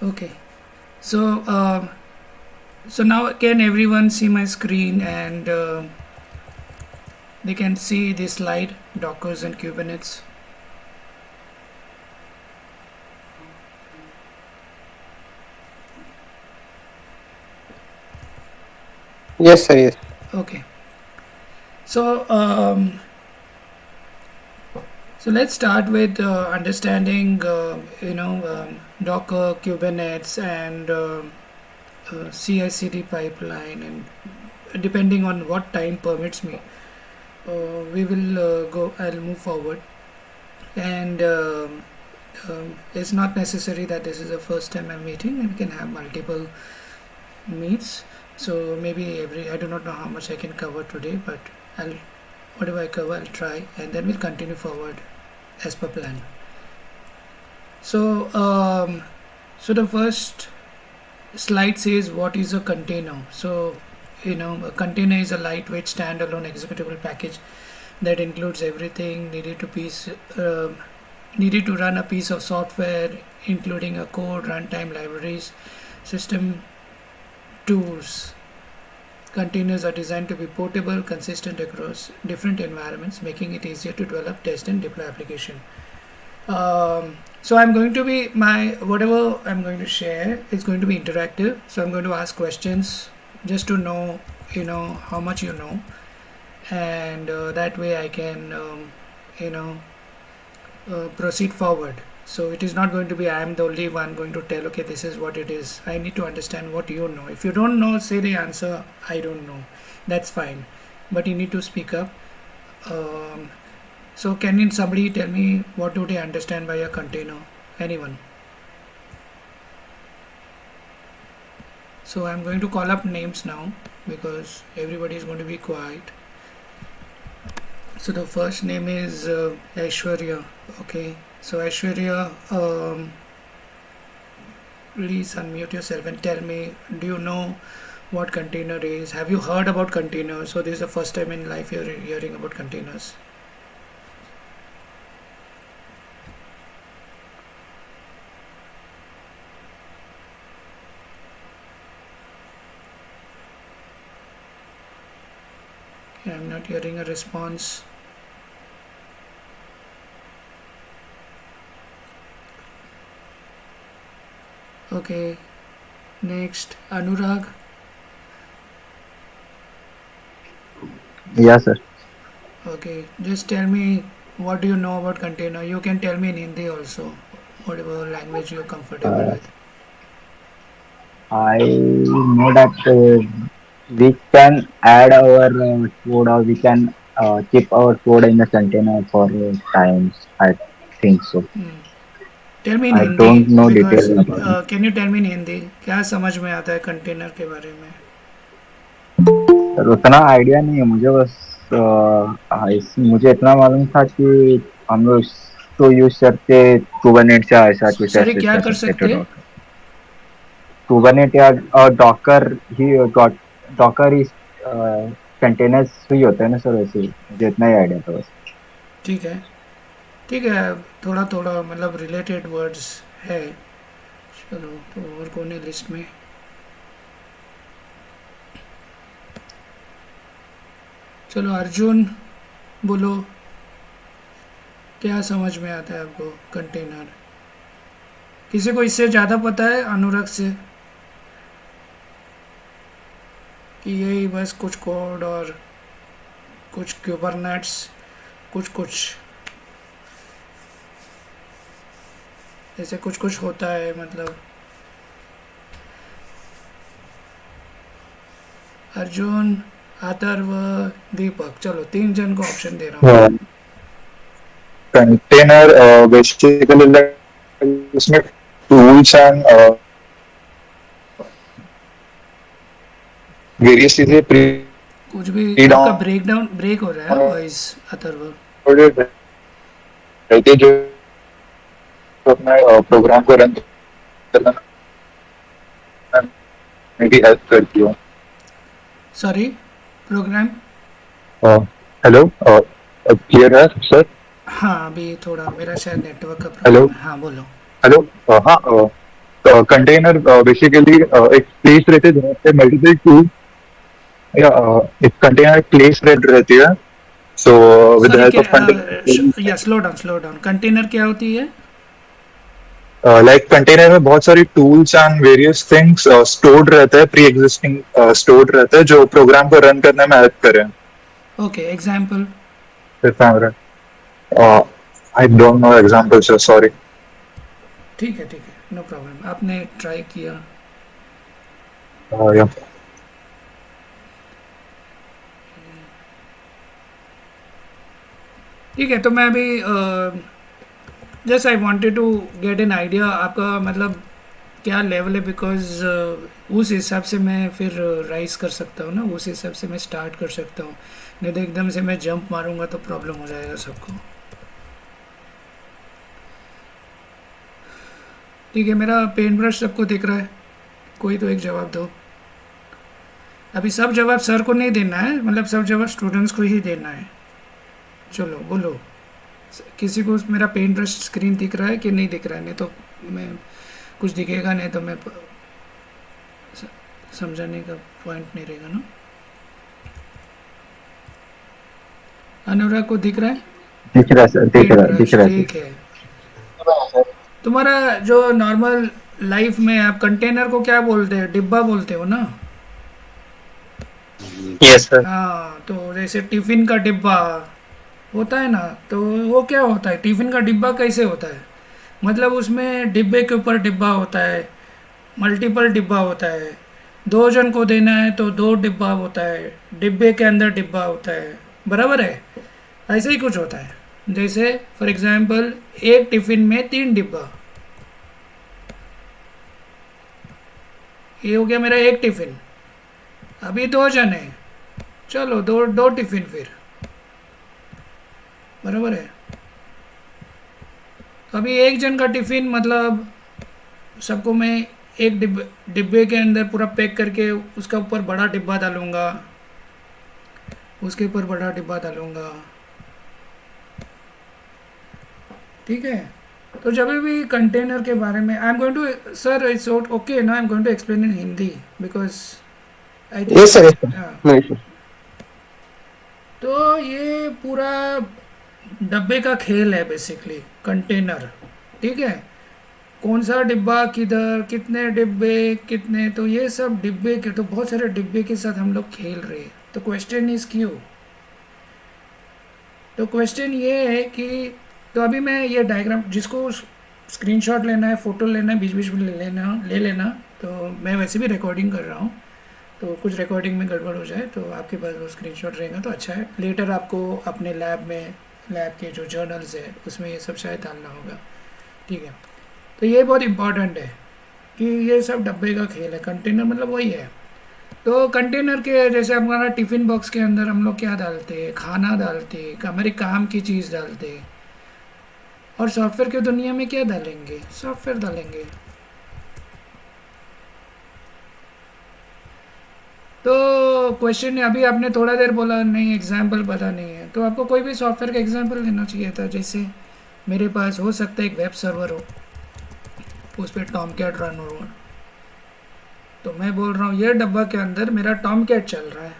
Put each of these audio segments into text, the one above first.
Okay. So so now can everyone see my screen, and they can see this slide, Dockers and Kubernetes. Yes, sir. Yes. Okay. So so let's start with understanding Docker, Kubernetes, and CI/CD pipeline, and depending on what time permits me, we will go. I'll move forward, and it's not necessary that this is the first time I'm meeting, and we can have multiple meets. So maybe I do not know how much I can cover today, but I'll whatever I cover, I'll try, and then we'll continue forward as per plan. So so the first slide says what is a container. So a container is a lightweight standalone executable package that includes everything needed to run a piece of software, including a code, runtime, libraries, system tools. Containers are designed to be portable, consistent across different environments, making it easier to develop, test, and deploy application. So I'm going to be whatever I'm going to share is going to be interactive. So I'm going to ask questions just to know how much you know, and that way I can proceed forward. So it is not going to be I am the only one going to tell, okay, this is what it is. I need to understand what you know. If you don't know, say the answer, I don't know. That's fine. But you need to speak up. Um, so can somebody tell me what do they understand by a container? Anyone? So I'm going to call up names now because everybody is going to be quiet. So the first name is Aishwarya. Okay. So Aishwarya, please unmute yourself and tell me, do you know what container is? Have you heard about containers? So this is the first time in life you're hearing about containers. I'm not hearing a response. Okay, next, Anurag. Yeah, sir. Okay, just tell me what do you know about container. You can tell me in Hindi also, whatever language you're comfortable Uh, with. I know that we can add our food or we can keep our food in the container for times. I think so. Hmm. Tell me in I Hindi don't know because details about it. Can you tell me in Hindi क्या समझ में आता है container के बारे में. Sir उतना idea नहीं है मुझे बस मुझे इतना मालूम था कि हम लोग तो यूज करते कुबरनेट या ऐसा कुछ सॉरी ऐसे क्या कर कर सकते सकते. थे कुबरनेट या डॉकर ही डॉकर ही कंटेनर्स ही होते हैं ना सर वैसे ही मुझे इतना ही आइडिया था बस. ठीक है. ठीक है. थोड़ा थोड़ा मतलब रिलेटेड वर्ड्स है. चलो तो और कौन है लिस्ट में. चलो अर्जुन बोलो क्या समझ में आता है आपको कंटेनर. किसी को इससे ज़्यादा पता है अनुराग से कि यही बस कुछ कोड और कुछ क्यूबरनेट्स कुछ कुछ ऐसे कुछ कुछ होता है मतलब. अर्जुन, अथर्व, दीपक, चलो 3 जन को ऑप्शन दे रहा हूँ. Container basically like उसमें tools and various चीजें कुछ भी आपका ब्रेक हो रहा है वॉइस अथर्व. pre-downloaded रहती है जो अपना प्रोग्राम को रन करना में भी हेल्प करती हो. Sorry program. हेलो क्लियर है सर. हाँ, अभी थोड़ा मेरा शायद नेटवर्क का हेलो प्रॉब्लम है। हाँ, बोलो। हेलो। हाँ, कंटेनर बेसिकली एक प्लेस रहते हैं जहाँ पे मल्टीपल टूल या एक कंटेनर प्लेस रहती है. So with the sorry, help क्या? ऑफ कंटेनर, या slow down, slow down. Container क्या होती है? लाइक कंटेनर में बहुत सारी tools and various things stored रहता है, प्री एग्जिस्टिंग स्टोर्ड रहता है जो प्रोग्राम को रन करने में हेल्प करें. Okay, example. I don't no examples, sorry. ठीक है, ठीक है, नो प्रॉब्लम। आपने ट्राई किया। या ठीक है, तो मैं अभी just I wanted to get an idea आपका मतलब क्या लेवल है, बिकॉज उस हिसाब से मैं फिर राइज कर सकता हूँ ना, उस हिसाब से मैं स्टार्ट कर सकता हूँ। नहीं तो एकदम से मैं जंप मारूंगा तो प्रॉब्लम हो जाएगा सबको। ठीक है, मेरा पेंट ब्रश सबको दिख रहा है? कोई तो एक जवाब दो। अभी सब जवाब सर को नहीं देना है, मतलब सब जवाब स्टूडेंट्स को ही देना है। चलो बोलो, किसी को मेरा पेंट ब्रश स्क्रीन दिख रहा है कि नहीं दिख रहा है? नहीं तो मैं कुछ दिखेगा नहीं तो मैं समझाने का पॉइंट नहीं रहेगा ना। अनुराग को दिख रहा है दिख रहा है सर, दिख पेंट रहा है, ब्रश? दिख रहा है ठीक है। तुम्हारा जो नॉर्मल लाइफ में आप कंटेनर को क्या बोलते हैं? डिब्बा बोलते हो ना? Yes sir. हाँ, तो जैसे टिफिन का डिब्बा होता है ना, तो वो क्या होता है? टिफिन का डिब्बा कैसे होता है? मतलब उसमें डिब्बे के ऊपर डिब्बा होता है, मल्टीपल डिब्बा होता है। 2 जन को देना है तो 2 डिब्बा होता है, डिब्बे के अंदर डिब्बा होता है, बराबर है? ऐसे ही कुछ होता है। जैसे फॉर एग्जांपल एक टिफिन में 3 डिब्बा, ये हो गया मेरा एक टिफिन। अभी 2 जन है, चलो दो दो टिफिन फिर, बराबर है? अभी एक जन का टिफिन मतलब सबको मैं एक डिब्बे के अंदर पूरा पैक करके उसका ऊपर बड़ा डिब्बा डालूंगा, उसके ऊपर बड़ा डिब्बा डालूंगा, ठीक है? तो जब भी कंटेनर के बारे में I am going to, sir it's okay ना, I am going to explain in Hindi because I Yes sir. Yes think. sir. हाँ, No issue. तो ये पूरा डब्बे का खेल है बेसिकली, कंटेनर। ठीक है, कौन सा डिब्बा किधर, कितने डिब्बे, कितने, तो ये सब डिब्बे के, तो बहुत सारे डिब्बे के साथ हम लोग खेल रहे हैं। तो क्वेश्चन इज क्यों, तो क्वेश्चन ये है कि, तो अभी मैं ये डायग्राम, जिसको स्क्रीनशॉट लेना है, फ़ोटो लेना है, बीच बीच में ले लेना। तो मैं वैसे भी रिकॉर्डिंग कर रहा हूँ, तो कुछ रिकॉर्डिंग में गड़बड़ हो जाए तो आपके पास वो स्क्रीनशॉट रहेगा तो अच्छा है। लेटर आपको अपने लैब में, लैब के जो जर्नल्स है उसमें ये सब शायद डालना होगा। ठीक है, तो ये बहुत इम्पॉर्टेंट है कि ये सब डब्बे का खेल है। कंटेनर मतलब वही है। तो कंटेनर के जैसे हमारा टिफ़िन बॉक्स के अंदर हम लोग क्या डालते हैं? खाना डालते हैं, हमारे काम की चीज़ डालते हैं। और सॉफ्टवेयर की दुनिया में क्या डालेंगे? सॉफ्टवेयर डालेंगे। तो क्वेश्चन है, अभी आपने थोड़ा देर बोला नहीं एग्जाम्पल पता नहीं है, तो आपको कोई भी सॉफ्टवेयर का एग्जाम्पल देना चाहिए था। जैसे मेरे पास हो सकता है एक वेब सर्वर हो, उस पर टॉमकैट रन हो, तो मैं बोल रहा हूँ ये डब्बा के अंदर मेरा टॉमकैट चल रहा है,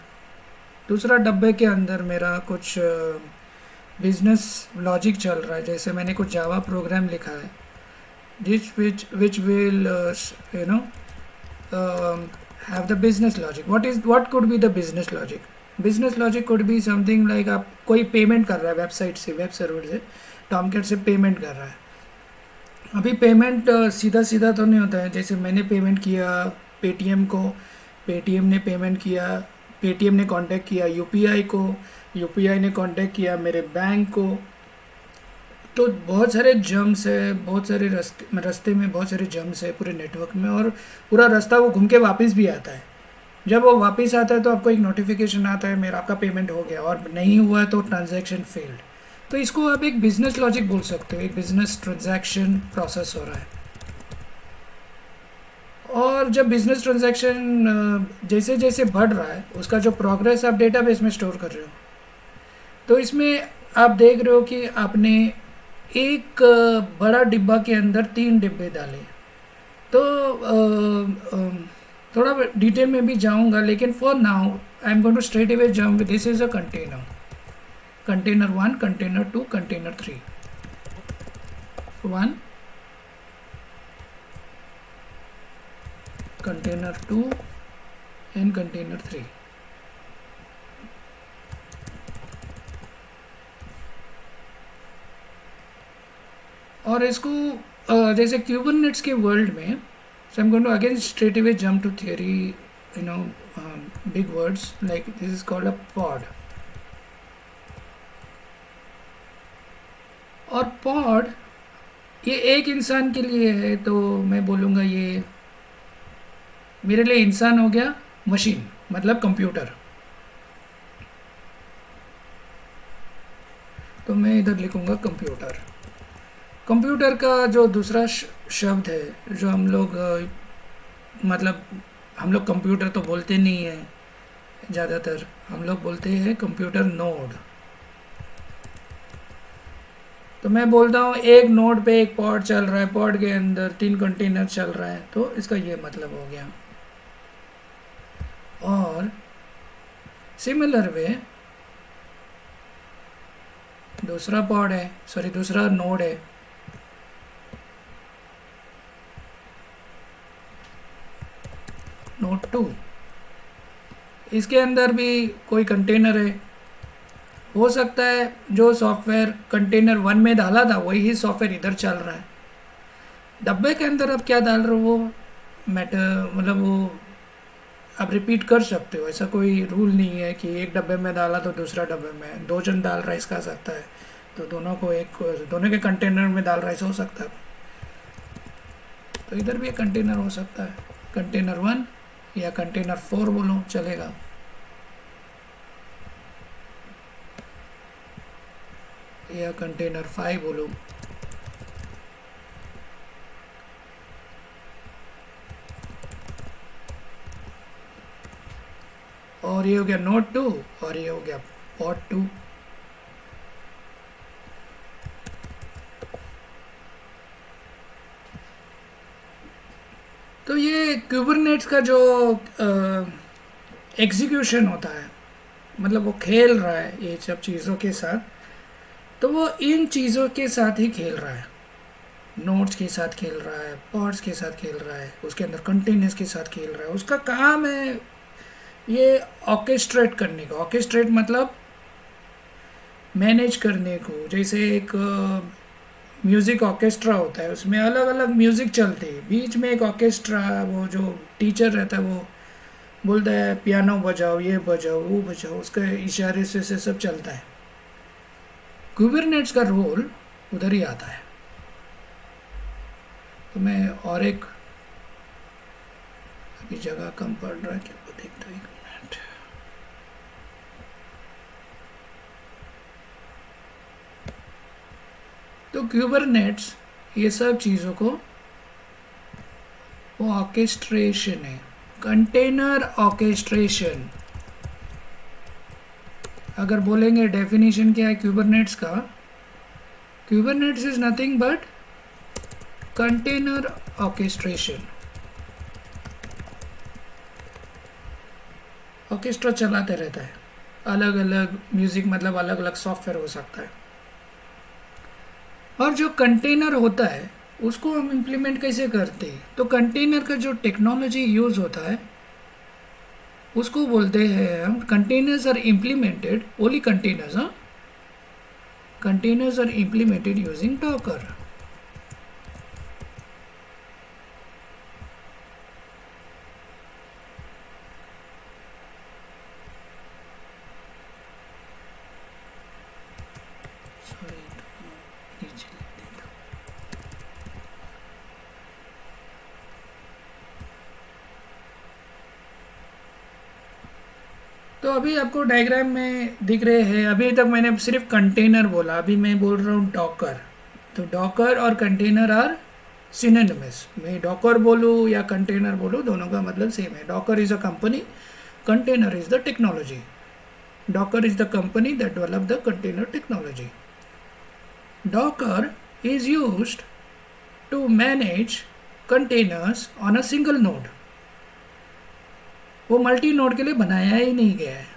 दूसरा डब्बे के अंदर मेरा कुछ बिजनेस लॉजिक चल रहा है। जैसे मैंने कुछ जावा प्रोग्राम लिखा है which will you know have the business logic. What could be the business logic? Business logic could be something like आप कोई पेमेंट कर रहा है वेबसाइट से, वेब सर्वर से, टॉमकैट से पेमेंट कर रहा है। अभी पेमेंट सीधा सीधा तो नहीं होता है। जैसे मैंने पेमेंट किया पेटीएम को, पेटीएम ने पेमेंट किया, पेटीएम ने कांटेक्ट किया यूपीआई को, यूपीआई ने कांटेक्ट किया मेरे बैंक को। तो बहुत सारे जम्स है, बहुत सारे रास्ते में बहुत सारे जम्स है पूरे नेटवर्क में, और पूरा रास्ता वो घूम के वापस भी आता है। जब वो वापस आता है तो आपको एक नोटिफिकेशन आता है मेरा, आपका पेमेंट हो गया, और नहीं हुआ तो ट्रांजैक्शन फेल्ड। तो इसको आप एक बिजनेस लॉजिक बोल सकते हो, एक बिजनेस ट्रांजैक्शन प्रोसेस हो रहा है। और जब बिजनेस ट्रांजैक्शन जैसे जैसे बढ़ रहा है, उसका जो प्रोग्रेस आप डेटाबेस में स्टोर कर रहे हो, तो इसमें आप देख रहे हो कि आपने एक बड़ा डिब्बा के अंदर 3 डिब्बे डाले। तो थोड़ा डिटेल में भी जाऊंगा, लेकिन for now I am going to straight away jump. This is a container, container 1, container 2, container 3। 1, container 2 and container 3। और इसको जैसे क्यूबरनेट्स के वर्ल्ड में, so I am going to again straight away jump to theory, you know, big words like this is called a pod. और pod ये एक इंसान के लिए है, तो मैं बोलूँगा ये मेरे लिए इंसान हो गया, मशीन मतलब कंप्यूटर। तो मैं इधर लिखूँगा कंप्यूटर। कंप्यूटर का जो दूसरा शब्द है जो हम लोग मतलब हम लोग कंप्यूटर तो बोलते नहीं हैं, ज़्यादातर हम लोग बोलते हैं कंप्यूटर नोड। तो मैं बोलता हूँ एक नोड पे एक पॉड चल रहा है, पॉड के अंदर 3 कंटेनर चल रहा है, तो इसका ये मतलब हो गया। और सिमिलर वे दूसरा पॉड है, सॉरी दूसरा नोड है, नोड 2। इसके अंदर भी कोई कंटेनर है। हो सकता है जो सॉफ्टवेयर कंटेनर 1 में डाला था वही ही सॉफ्टवेयर इधर चल रहा है। डब्बे के अंदर आप क्या डाल रहे हो वो मैटर, मतलब वो आप रिपीट कर सकते हो। ऐसा कोई रूल नहीं है कि एक डब्बे में डाला तो दूसरा डब्बे में, 2 जन डाल राइस खा सकता है तो दोनों को दोनों के कंटेनर में डाल राइस हो सकता है। तो इधर भी एक कंटेनर हो सकता है, कंटेनर 1 या कंटेनर 4 बोलो चलेगा। या कंटेनर 5 बोलो। और ये हो गया नोड 2 और ये हो गया पॉड 2। तो ये क्यूबरनेट्स का जो एग्जीक्यूशन होता है, मतलब वो खेल रहा है ये सब चीज़ों के साथ, तो वो इन चीज़ों के साथ ही खेल रहा है। नोड्स के साथ खेल रहा है, पॉड्स के साथ खेल रहा है, उसके अंदर कंटेनर्स के साथ खेल रहा है। उसका काम है ये ऑर्केस्ट्रेट करने का। ऑर्केस्ट्रेट मतलब मैनेज करने को। जैसे एक म्यूज़िक ऑर्केस्ट्रा होता है, उसमें अलग अलग म्यूज़िक चलती है, बीच में एक ऑर्केस्ट्रा, वो जो टीचर रहता है वो बोलता है पियानो बजाओ, ये बजाओ, वो बजाओ, उसके इशारे से सब चलता है। क्यूबरनेट्स का रोल उधर ही आता है। तो मैं और एक अभी जगह कम पड़ रहा है क्या, देखता हूँ 1 मिनट। तो क्यूबरनेट्स ये सब चीज़ों को वो ऑर्केस्ट्रेशन है, कंटेनर ऑर्केस्ट्रेशन। अगर बोलेंगे डेफिनेशन क्या है क्यूबरनेट्स का, Kubernetes is nothing but container orchestration. Orchestra चलाते रहता है, अलग अलग म्यूज़िक मतलब अलग अलग सॉफ्टवेयर हो सकता है। और जो कंटेनर होता है उसको हम इम्प्लीमेंट कैसे करते हैं, तो कंटेनर का जो टेक्नोलॉजी यूज़ होता है उसको बोलते हैं हम containers are implemented, only containers, हाँ, containers are implemented using Docker. तो अभी आपको डायग्राम में दिख रहे हैं, अभी तक मैंने सिर्फ कंटेनर बोला, अभी मैं बोल रहा हूँ डॉकर। तो डॉकर और कंटेनर आर सिनोनिमस। मैं डॉकर बोलूँ या कंटेनर बोलूँ, दोनों का मतलब सेम है। Docker is a company, container is the technology. Docker is the company that developed the container technology. Docker is used to manage containers on a single node. वो multi node के लिए बनाया ही नहीं गया है.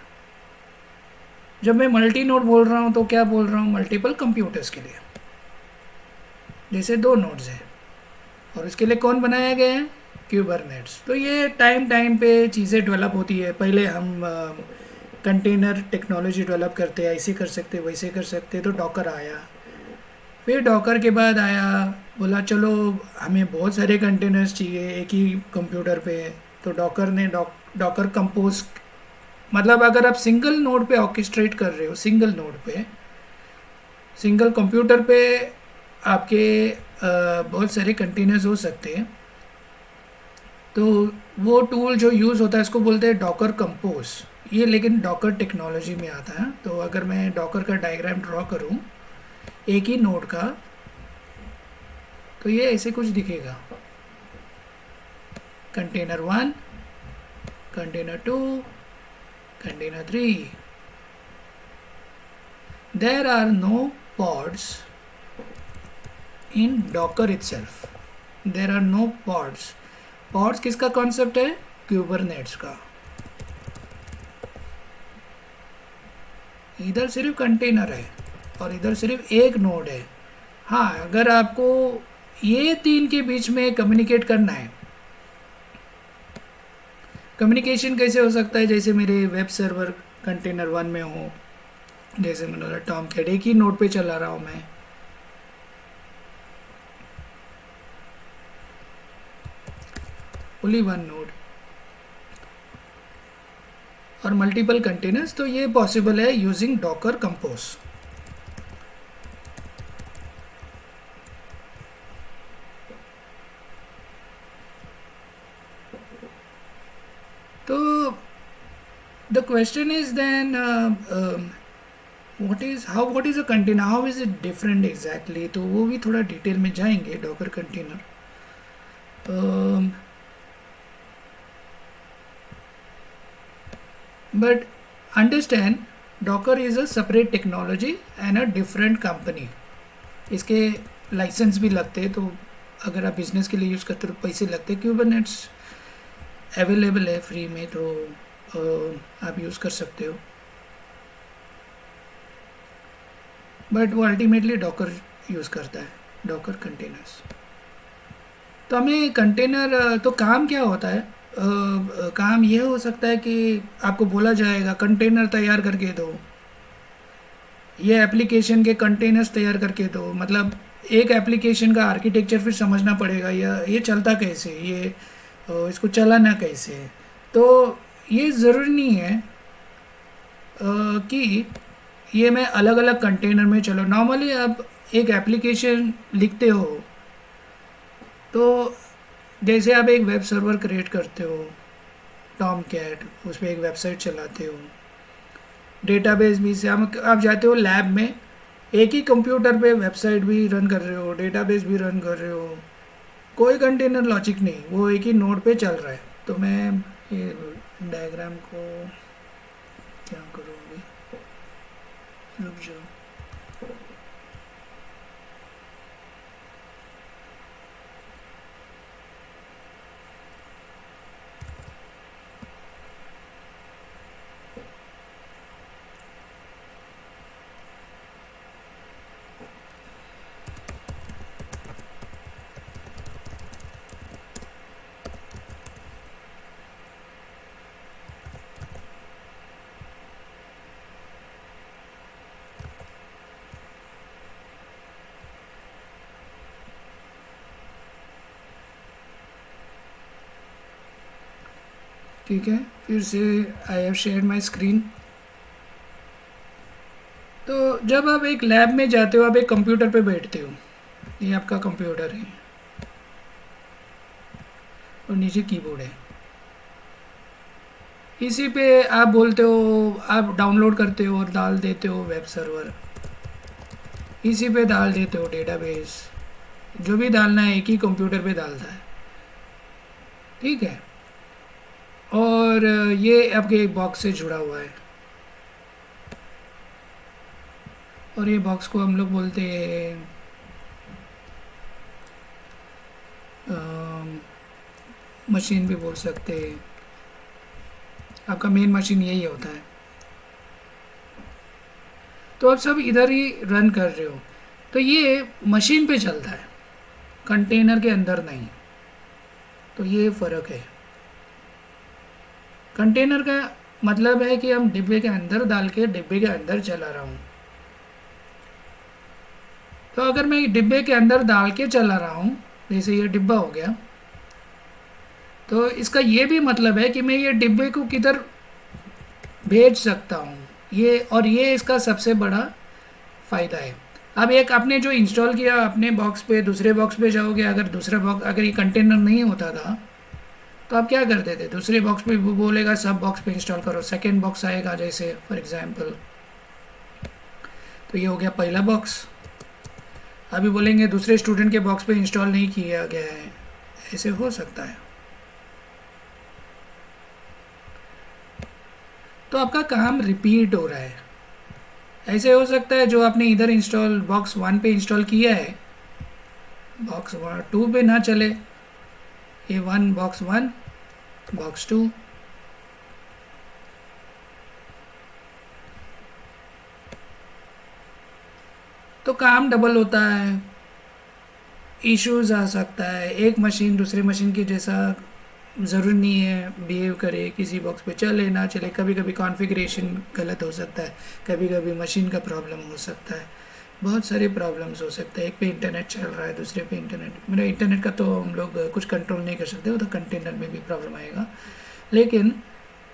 जब मैं मल्टी नोड बोल रहा हूँ तो क्या बोल रहा हूँ? मल्टीपल कंप्यूटर्स के लिए. जैसे 2 नोड्स हैं और उसके लिए कौन बनाया गया है? क्यूबरनेट्स. तो ये टाइम पे चीज़ें डेवलप होती है. पहले हम कंटेनर टेक्नोलॉजी डेवलप करते हैं, ऐसे कर सकते वैसे कर सकते, तो डॉकर आया. फिर डॉकर के बाद आया, बोला चलो हमें बहुत सारे कंटेनर्स चाहिए एक ही कंप्यूटर पे, तो डॉकर ने डॉकर कंपोज, मतलब अगर आप सिंगल नोड पे ऑर्केस्ट्रेट कर रहे हो, सिंगल नोड पे, सिंगल कंप्यूटर पे आपके बहुत सारे कंटेनर्स हो सकते हैं, तो वो टूल जो यूज़ होता है इसको बोलते हैं डॉकर कंपोज. ये लेकिन डॉकर टेक्नोलॉजी में आता है. तो अगर मैं डॉकर का डायग्राम ड्रॉ करूं एक ही नोड का, तो ये ऐसे कुछ दिखेगा. Container 1, container 2, container 3. There are no pods in Docker itself. There are no pods. Pods किसका कॉन्सेप्ट है? क्यूबरनेट्स का. इधर सिर्फ कंटेनर है और इधर सिर्फ एक नोड है. हाँ, अगर आपको ये 3 के बीच में कम्युनिकेट करना है, कम्युनिकेशन कैसे हो सकता है? जैसे मेरे वेब सर्वर कंटेनर 1 में हो, जैसे मैंने बोला टॉमकैट एक ही नोड पे चला रहा हूँ मैं, ओनली 1 नोड और मल्टीपल कंटेनर्स, तो ये पॉसिबल है यूजिंग डॉकर कंपोज. तो the question is then what is a container, how is it different exactly? तो वो भी थोड़ा डिटेल में जाएंगे. Docker container, but understand Docker is a separate technology and a different company. इसके licence भी लगते हैं, तो अगर आप बिजनेस के लिए यूज़ करते हो तो पैसे लगते हैं. क्यूबरनेट्स अवेलेबल है फ्री में, तो आप यूज़ कर सकते हो, बट वो अल्टीमेटली डॉकर यूज़ करता है, डॉकर कंटेनर्स. तो हमें कंटेनर, तो काम क्या होता है? काम यह हो सकता है कि आपको बोला जाएगा कंटेनर तैयार करके दो, ये एप्लीकेशन के कंटेनर्स तैयार करके दो. मतलब एक एप्लीकेशन का आर्किटेक्चर फिर समझना पड़ेगा, ये चलता कैसे, ये इसको चलाना कैसे. तो ये ज़रूरी नहीं है कि ये मैं अलग अलग कंटेनर में चलो. नॉर्मली आप एक एप्लीकेशन लिखते हो, तो जैसे आप एक वेब सर्वर क्रिएट करते हो टॉमकैट, उस पर एक वेबसाइट चलाते हो, डेटाबेस भी से आप जाते हो लैब में, एक ही कंप्यूटर पे वेबसाइट भी रन कर रहे हो, डेटाबेस भी रन कर रहे हो, कोई कंटेनर लॉजिक नहीं, वो एक ही नोड पे चल रहा है. तो मैं ये डायग्राम को क्या करूँ अभी, रुक जाओ. ठीक है, फिर से I have shared my screen. तो जब आप एक लैब में जाते हो, आप एक कंप्यूटर पे बैठते हो, ये आपका कंप्यूटर है और नीचे कीबोर्ड है, इसी पे आप बोलते हो, आप डाउनलोड करते हो और डाल देते हो वेब सर्वर, इसी पे डाल देते हो डेटाबेस, जो भी डालना है एक ही कंप्यूटर पे डालता है. ठीक है, और ये आपके एक बॉक्स से जुड़ा हुआ है. और ये बॉक्स को हम लोग बोलते हैं मशीन भी बोल सकते हैं। आपका मेन मशीन यही होता है। तो आप सब इधर ही रन कर रहे हो, तो ये मशीन पे चलता है, कंटेनर के अंदर नहीं। तो ये फ़र्क है। कंटेनर का मतलब है कि हम डिब्बे के अंदर डाल के डिब्बे के अंदर चला रहा हूँ। तो अगर मैं डिब्बे के अंदर डाल के चला रहा हूँ, जैसे ये डिब्बा हो गया, तो इसका ये भी मतलब है कि मैं ये डिब्बे को किधर भेज सकता हूँ। ये इसका सबसे बड़ा फ़ायदा है। अब एक आपने जो इंस्टॉल किया अपने बॉक्स पे, दूसरे बॉक्स पे जाओगे, अगर दूसरा बॉक्स, अगर ये कंटेनर नहीं होता था तो आप क्या करते थे, दूसरे बॉक्स पे वो बोलेगा सब बॉक्स पे इंस्टॉल करो, सेकेंड बॉक्स आएगा जैसे फॉर एग्जांपल, तो ये हो गया पहला बॉक्स। अभी बोलेंगे दूसरे स्टूडेंट के बॉक्स पे इंस्टॉल नहीं किया गया है, ऐसे हो सकता है। तो आपका काम रिपीट हो रहा है। ऐसे हो सकता है जो आपने इधर इंस्टॉल बॉक्स 1 पे इंस्टॉल किया है, बॉक्स 2 पे ना चले, ये बॉक्स 1 बॉक्स 2, तो काम डबल होता है, इश्यूज आ सकता है। एक मशीन दूसरे मशीन की जैसा ज़रूरी नहीं है बिहेव करे, किसी बॉक्स पे चले ना चले, कभी कभी कॉन्फ़िगरेशन गलत हो सकता है, कभी कभी मशीन का प्रॉब्लम हो सकता है, बहुत सारे प्रॉब्लम्स हो सकते हैं। एक पे इंटरनेट चल रहा है, दूसरे पे इंटरनेट, इंटरनेट का तो हम लोग कुछ कंट्रोल नहीं कर सकते, वो तो कंटेनर में भी प्रॉब्लम आएगा। लेकिन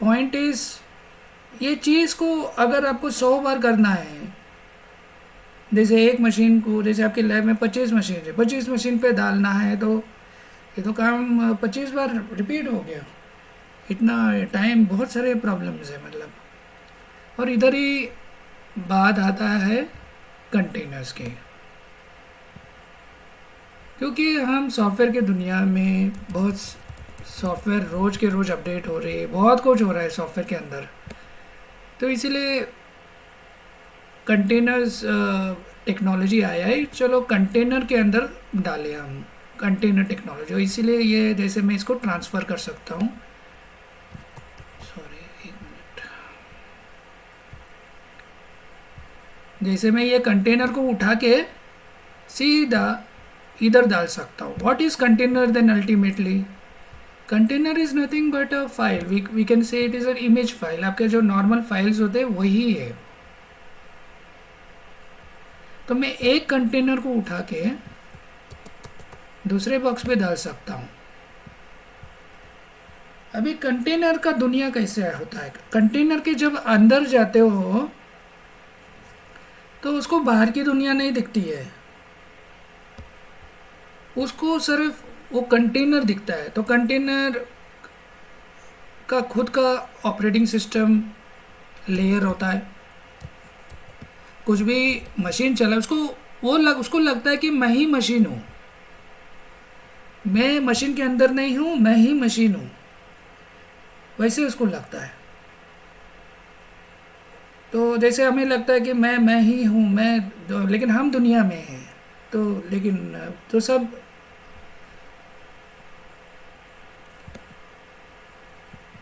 पॉइंट इज़, ये चीज़ को अगर आपको 100 बार करना है, जैसे एक मशीन को, जैसे आपके लैब में 25 मशीन है, 25 मशीन पे डालना है, तो ये तो काम 25 बार रिपीट हो गया। इतना टाइम, बहुत सारे प्रॉब्लम्स है मतलब। और इधर ही बात आता है कंटेनर्स के, क्योंकि हम सॉफ्टवेयर की दुनिया में, बहुत सॉफ्टवेयर रोज़ के रोज़ अपडेट हो रही है, बहुत कुछ हो रहा है सॉफ्टवेयर के अंदर, तो इसीलिए कंटेनर्स टेक्नोलॉजी आया है। चलो कंटेनर के अंदर डालें हम कंटेनर टेक्नोलॉजी, और इसीलिए ये, जैसे मैं इसको ट्रांसफ़र कर सकता हूँ, सॉरी एक मिनट, जैसे मैं ये कंटेनर को उठा के सीधा इधर डाल सकता हूँ। What is container then ultimately? Container is nothing but a file, we can say it is an image file. आपके जो नॉर्मल फाइल्स होते हैं वही है। तो मैं एक कंटेनर को उठा के दूसरे बॉक्स पे डाल सकता हूँ। अभी कंटेनर का दुनिया कैसे होता है, कंटेनर के जब अंदर जाते हो तो उसको बाहर की दुनिया नहीं दिखती है, उसको सिर्फ वो कंटेनर दिखता है। तो कंटेनर का खुद का ऑपरेटिंग सिस्टम लेयर होता है। कुछ भी मशीन चला, उसको लगता है कि मैं ही मशीन हूँ, मैं मशीन के अंदर नहीं हूँ, मैं ही मशीन हूँ, वैसे उसको लगता है। तो जैसे हमें लगता है कि मैं ही हूँ, लेकिन हम दुनिया में हैं। तो लेकिन तो सब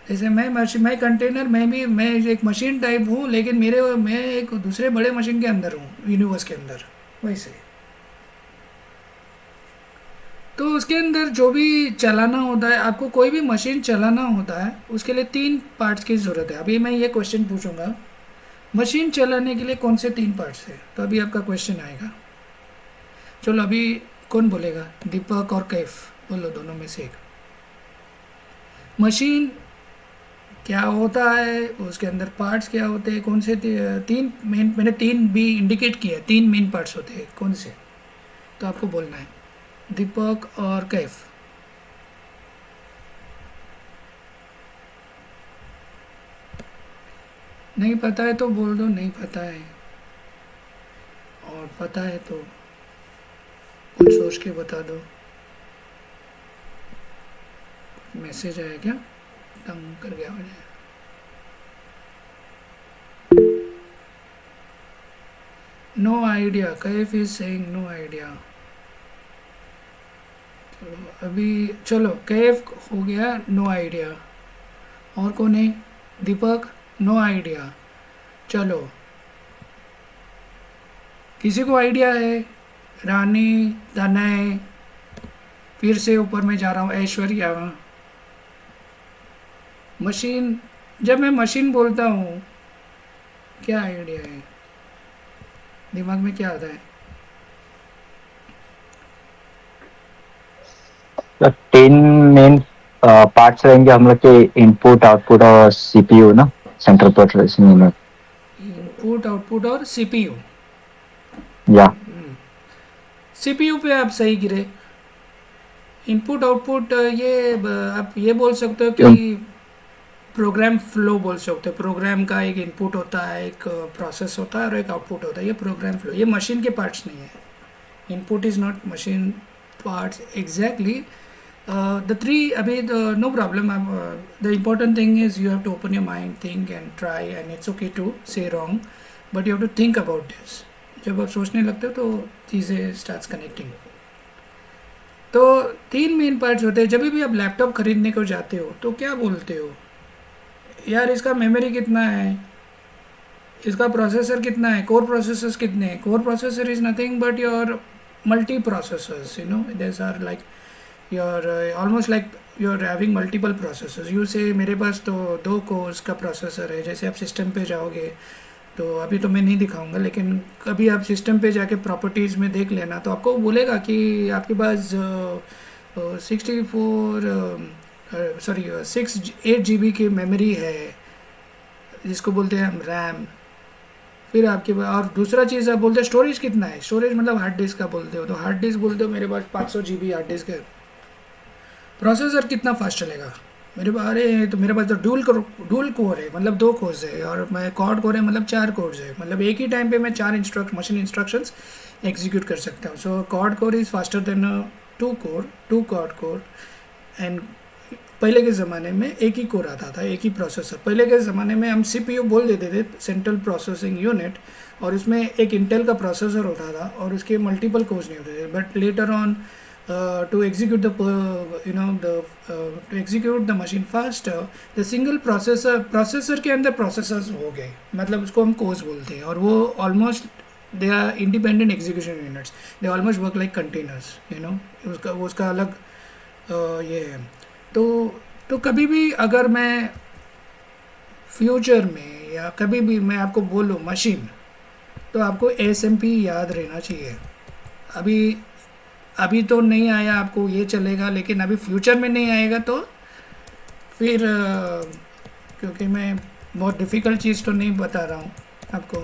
जैसे मैं कंटेनर, मैं एक मशीन टाइप हूँ, लेकिन मैं एक दूसरे बड़े मशीन के अंदर हूँ, यूनिवर्स के अंदर, वैसे। तो उसके अंदर जो भी चलाना होता है, आपको कोई भी मशीन चलाना होता है, उसके लिए 3 पार्ट्स की ज़रूरत है। अभी मैं ये क्वेश्चन पूछूंगा, मशीन चलाने के लिए कौन से 3 पार्ट्स है, तो अभी आपका क्वेश्चन आएगा। चलो अभी कौन बोलेगा, दीपक और कैफ बोलो, दोनों में से एक। मशीन क्या होता है, उसके अंदर पार्ट्स क्या होते हैं, कौन से 3 मेन, मैंने 3 भी इंडिकेट किया, 3 मेन पार्ट्स होते हैं, कौन से, तो आपको बोलना है, दीपक और कैफ। नहीं पता है तो बोल दो नहीं पता है, और पता है तो कुछ सोच के बता दो। मैसेज आया क्या, तंग कर गया मुझे। No idea, Kaif is saying no idea. चलो अभी, चलो कैफ हो गया नो आइडिया। और कौन है? दीपक, नो आइडिया। चलो किसी को आइडिया है? रानी, तनय, फिर से ऊपर में जा रहा हूँ, ऐश्वर्या। मशीन, जब मैं मशीन बोलता हूँ क्या आइडिया है? दिमाग में क्या आता है? तो 3 मेन पार्ट्स रहेंगे हम लोग के, इनपुट, आउटपुट और सीपीयू ना, central processing unit. Input, output और सीपीयू। या सीपीयू पे आप सही गिरे। इनपुट आउटपुट ये आप ये बोल सकते हो कि प्रोग्राम फ्लो बोल सकते हो। प्रोग्राम का एक इनपुट होता है, एक प्रोसेस होता है और एक आउटपुट होता है। ये प्रोग्राम फ्लो, ये मशीन के पार्ट्स नहीं है। Input is not machine parts exactly. The three, अभी no problem. The important thing is you have to open your mind, think and try, and it's okay to say wrong, but you have to think about this. जब आप सोचने लगते हो तो चीज़ें starts connecting. तो 3 main parts होते हैं। जब भी आप लैपटॉप खरीदने को जाते हो तो क्या बोलते हो? यार इसका मेमोरी कितना है, इसका प्रोसेसर कितना है, कोर प्रोसेसर्स कितने हैं? Core processor is nothing but your multi processors, you know, these are like your almost like you are having multiple processors. You say मेरे पास तो 2 कोर्स का प्रोसेसर है। जैसे आप सिस्टम पे जाओगे तो अभी तो मैं नहीं दिखाऊंगा, लेकिन कभी आप सिस्टम पे जाके प्रॉपर्टीज़ में देख लेना तो आपको बोलेगा कि आपके पास 8 GB की मेमोरी है, जिसको बोलते हैं हम रैम। फिर आपके पास, और दूसरा चीज़ आप बोलते हैं स्टोरेज कितना है। स्टोरेज मतलब हार्ड डिस्क का बोलते हो, तो हार्ड डिस्क बोलते हो मेरे पास 500 GB हार्ड डिस्क है। प्रोसेसर कितना फास्ट चलेगा मेरे पास? अरे तो मेरे पास तो डुअल कोर है, मतलब 2 कोर्स है, और मैं क्वाड कोर है मतलब 4 कोर्स है। मतलब एक ही टाइम पे मैं 4 मशीन इंस्ट्रक्शंस एग्जीक्यूट कर सकता हूँ। So quad core is faster than 2 quad core. And पहले के ज़माने में एक ही कोर आता था, एक ही प्रोसेसर। पहले के ज़माने में हम सीपीयू बोल देते थे, सेंट्रल प्रोसेसिंग यूनिट, और उसमें एक इंटेल का प्रोसेसर होता था और उसके मल्टीपल कोर्स नहीं होते थे। But later on to execute the machine faster, the single processor के अंदर प्रोसेसर्स हो गए, मतलब उसको हम कोर्स बोलते हैं। और वो almost they are independent execution units, they almost work like containers, you know. उसका अलग ये है। तो कभी भी अगर मैं फ्यूचर में या कभी भी मैं आपको बोलूँ मशीन, तो आपको एसएमपी याद रहना चाहिए। अभी तो नहीं आया, आपको ये चलेगा, लेकिन अभी फ्यूचर में नहीं आएगा तो फिर क्योंकि मैं बहुत डिफ़िकल्ट चीज़ तो नहीं बता रहा हूँ आपको,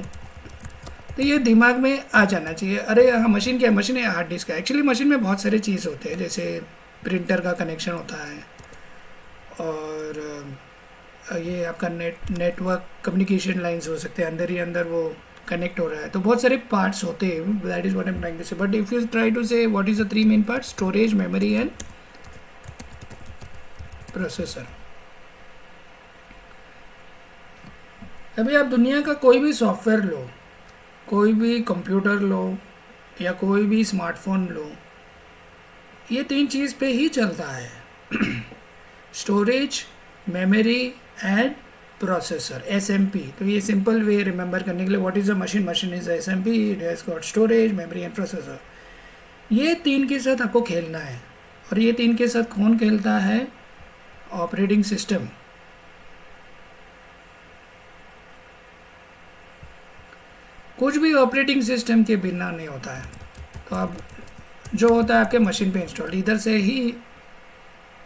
तो ये दिमाग में आ जाना चाहिए। अरे हाँ, मशीन क्या है? मशीन है हार्ड डिस्क है। एक्चुअली मशीन में बहुत सारे चीज़ होते हैं, जैसे प्रिंटर का कनेक्शन होता है, और ये आपका नेटवर्क कम्युनिकेशन लाइंस हो सकते हैं, अंदर ही अंदर वो कनेक्ट हो रहा है। तो बहुत सारे पार्ट्स होते हैं, that is what I am trying to say. But if you try to say what is the 3 main parts, storage, memory and processor. अभी आप दुनिया का कोई भी सॉफ्टवेयर लो, कोई भी कंप्यूटर लो, या कोई भी स्मार्टफोन लो, ये 3 चीज़ पे ही चलता है। Storage, memory and processor, SMP. तो ये सिंपल वे रिमेंबर करने के लिए, what is a machine? Machine is SMP, it has got storage, memory and processor. ये 3 के साथ आपको खेलना है। और ये 3 के साथ कौन खेलता है? Operating system. कुछ भी ऑपरेटिंग सिस्टम के बिना नहीं होता है। तो अब जो होता है आपके मशीन पे इंस्टॉल, इधर से ही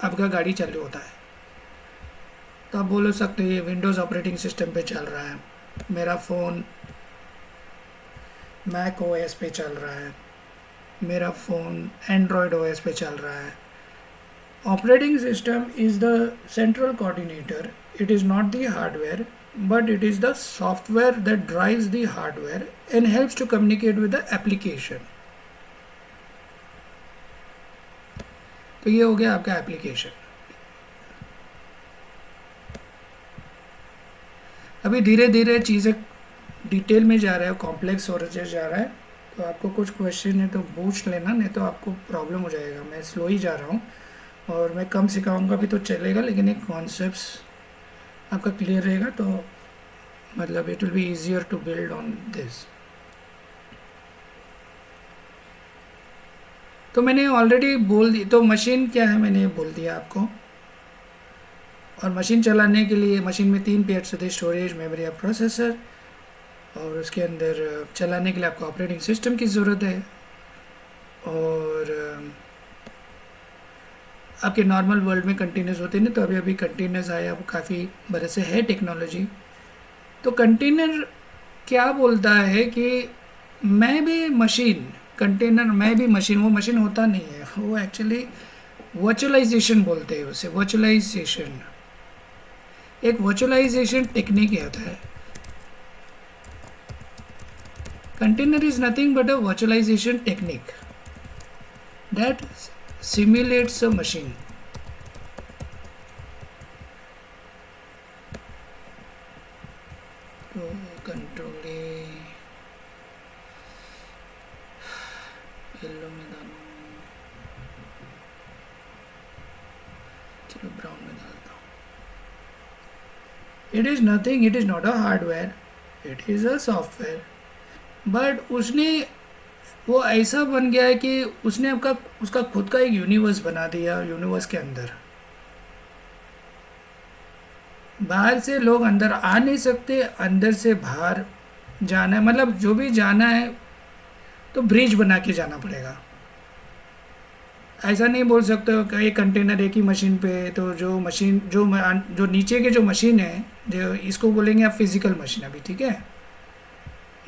आपका गाड़ी चालू होता है। तो आप बोल सकते हैं ये विंडोज़ ऑपरेटिंग सिस्टम पे चल रहा है, मेरा फ़ोन मैक ओएस पे चल रहा है, मेरा फ़ोन एंड्रॉयड ओएस पे चल रहा है। Operating system is the central coordinator, it is not the hardware, but it is the software that drives the hardware and helps to communicate with the application. तो ये हो गया आपका एप्लीकेशन। अभी धीरे धीरे चीज़ें डिटेल में जा रहा है, कॉम्प्लेक्स हो रहा जा रहा है, तो आपको कुछ क्वेश्चन है तो पूछ लेना, नहीं तो आपको प्रॉब्लम हो जाएगा। मैं स्लो ही जा रहा हूँ और मैं कम सिखाऊंगा भी तो चलेगा, लेकिन एक कॉन्सेप्ट्स आपका क्लियर रहेगा तो मतलब it will be easier to build on this. तो मैंने ऑलरेडी बोल दी, तो मशीन क्या है मैंने बोल दिया आपको। और मशीन चलाने के लिए मशीन में 3 पेयर्स होते हैं, स्टोरेज, मेमोरी और प्रोसेसर। और उसके अंदर चलाने के लिए आपको ऑपरेटिंग सिस्टम की ज़रूरत है। और आपके नॉर्मल वर्ल्ड में कंटेनर्स होते हैं ना, तो अभी अभी कंटेनर्स आया, वो काफ़ी बरस से है टेक्नोलॉजी। तो कंटेनर क्या बोलता है कि मैं भी मशीन, कंटेनर मैं भी मशीन, वो मशीन होता नहीं है, वो एक्चुअली वर्चुअलाइजेशन बोलते हैं उसे, वर्चुअलाइजेशन। एक वर्चुअलाइजेशन टेक्निक होता है। Container is nothing but a virtualization technique that simulates a machine. तो कंट्रोल येलो में डालूँ, चलो ब्राउन में डालता हूँ। It is nothing, it is not a hardware, it is a software. But उसने वो ऐसा बन गया है कि उसने आपका उसका खुद का एक यूनिवर्स बना दिया। यूनिवर्स के अंदर बाहर से लोग अंदर आ नहीं सकते, अंदर से बाहर जाना है, मतलब जो भी जाना है तो ब्रिज बना के जाना पड़ेगा। ऐसा नहीं बोल सकते हो कि एक कंटेनर एक ही मशीन पे, तो जो मशीन जो नीचे के जो मशीन है, जो इसको बोलेंगे आप फिजिकल मशीन अभी, ठीक है।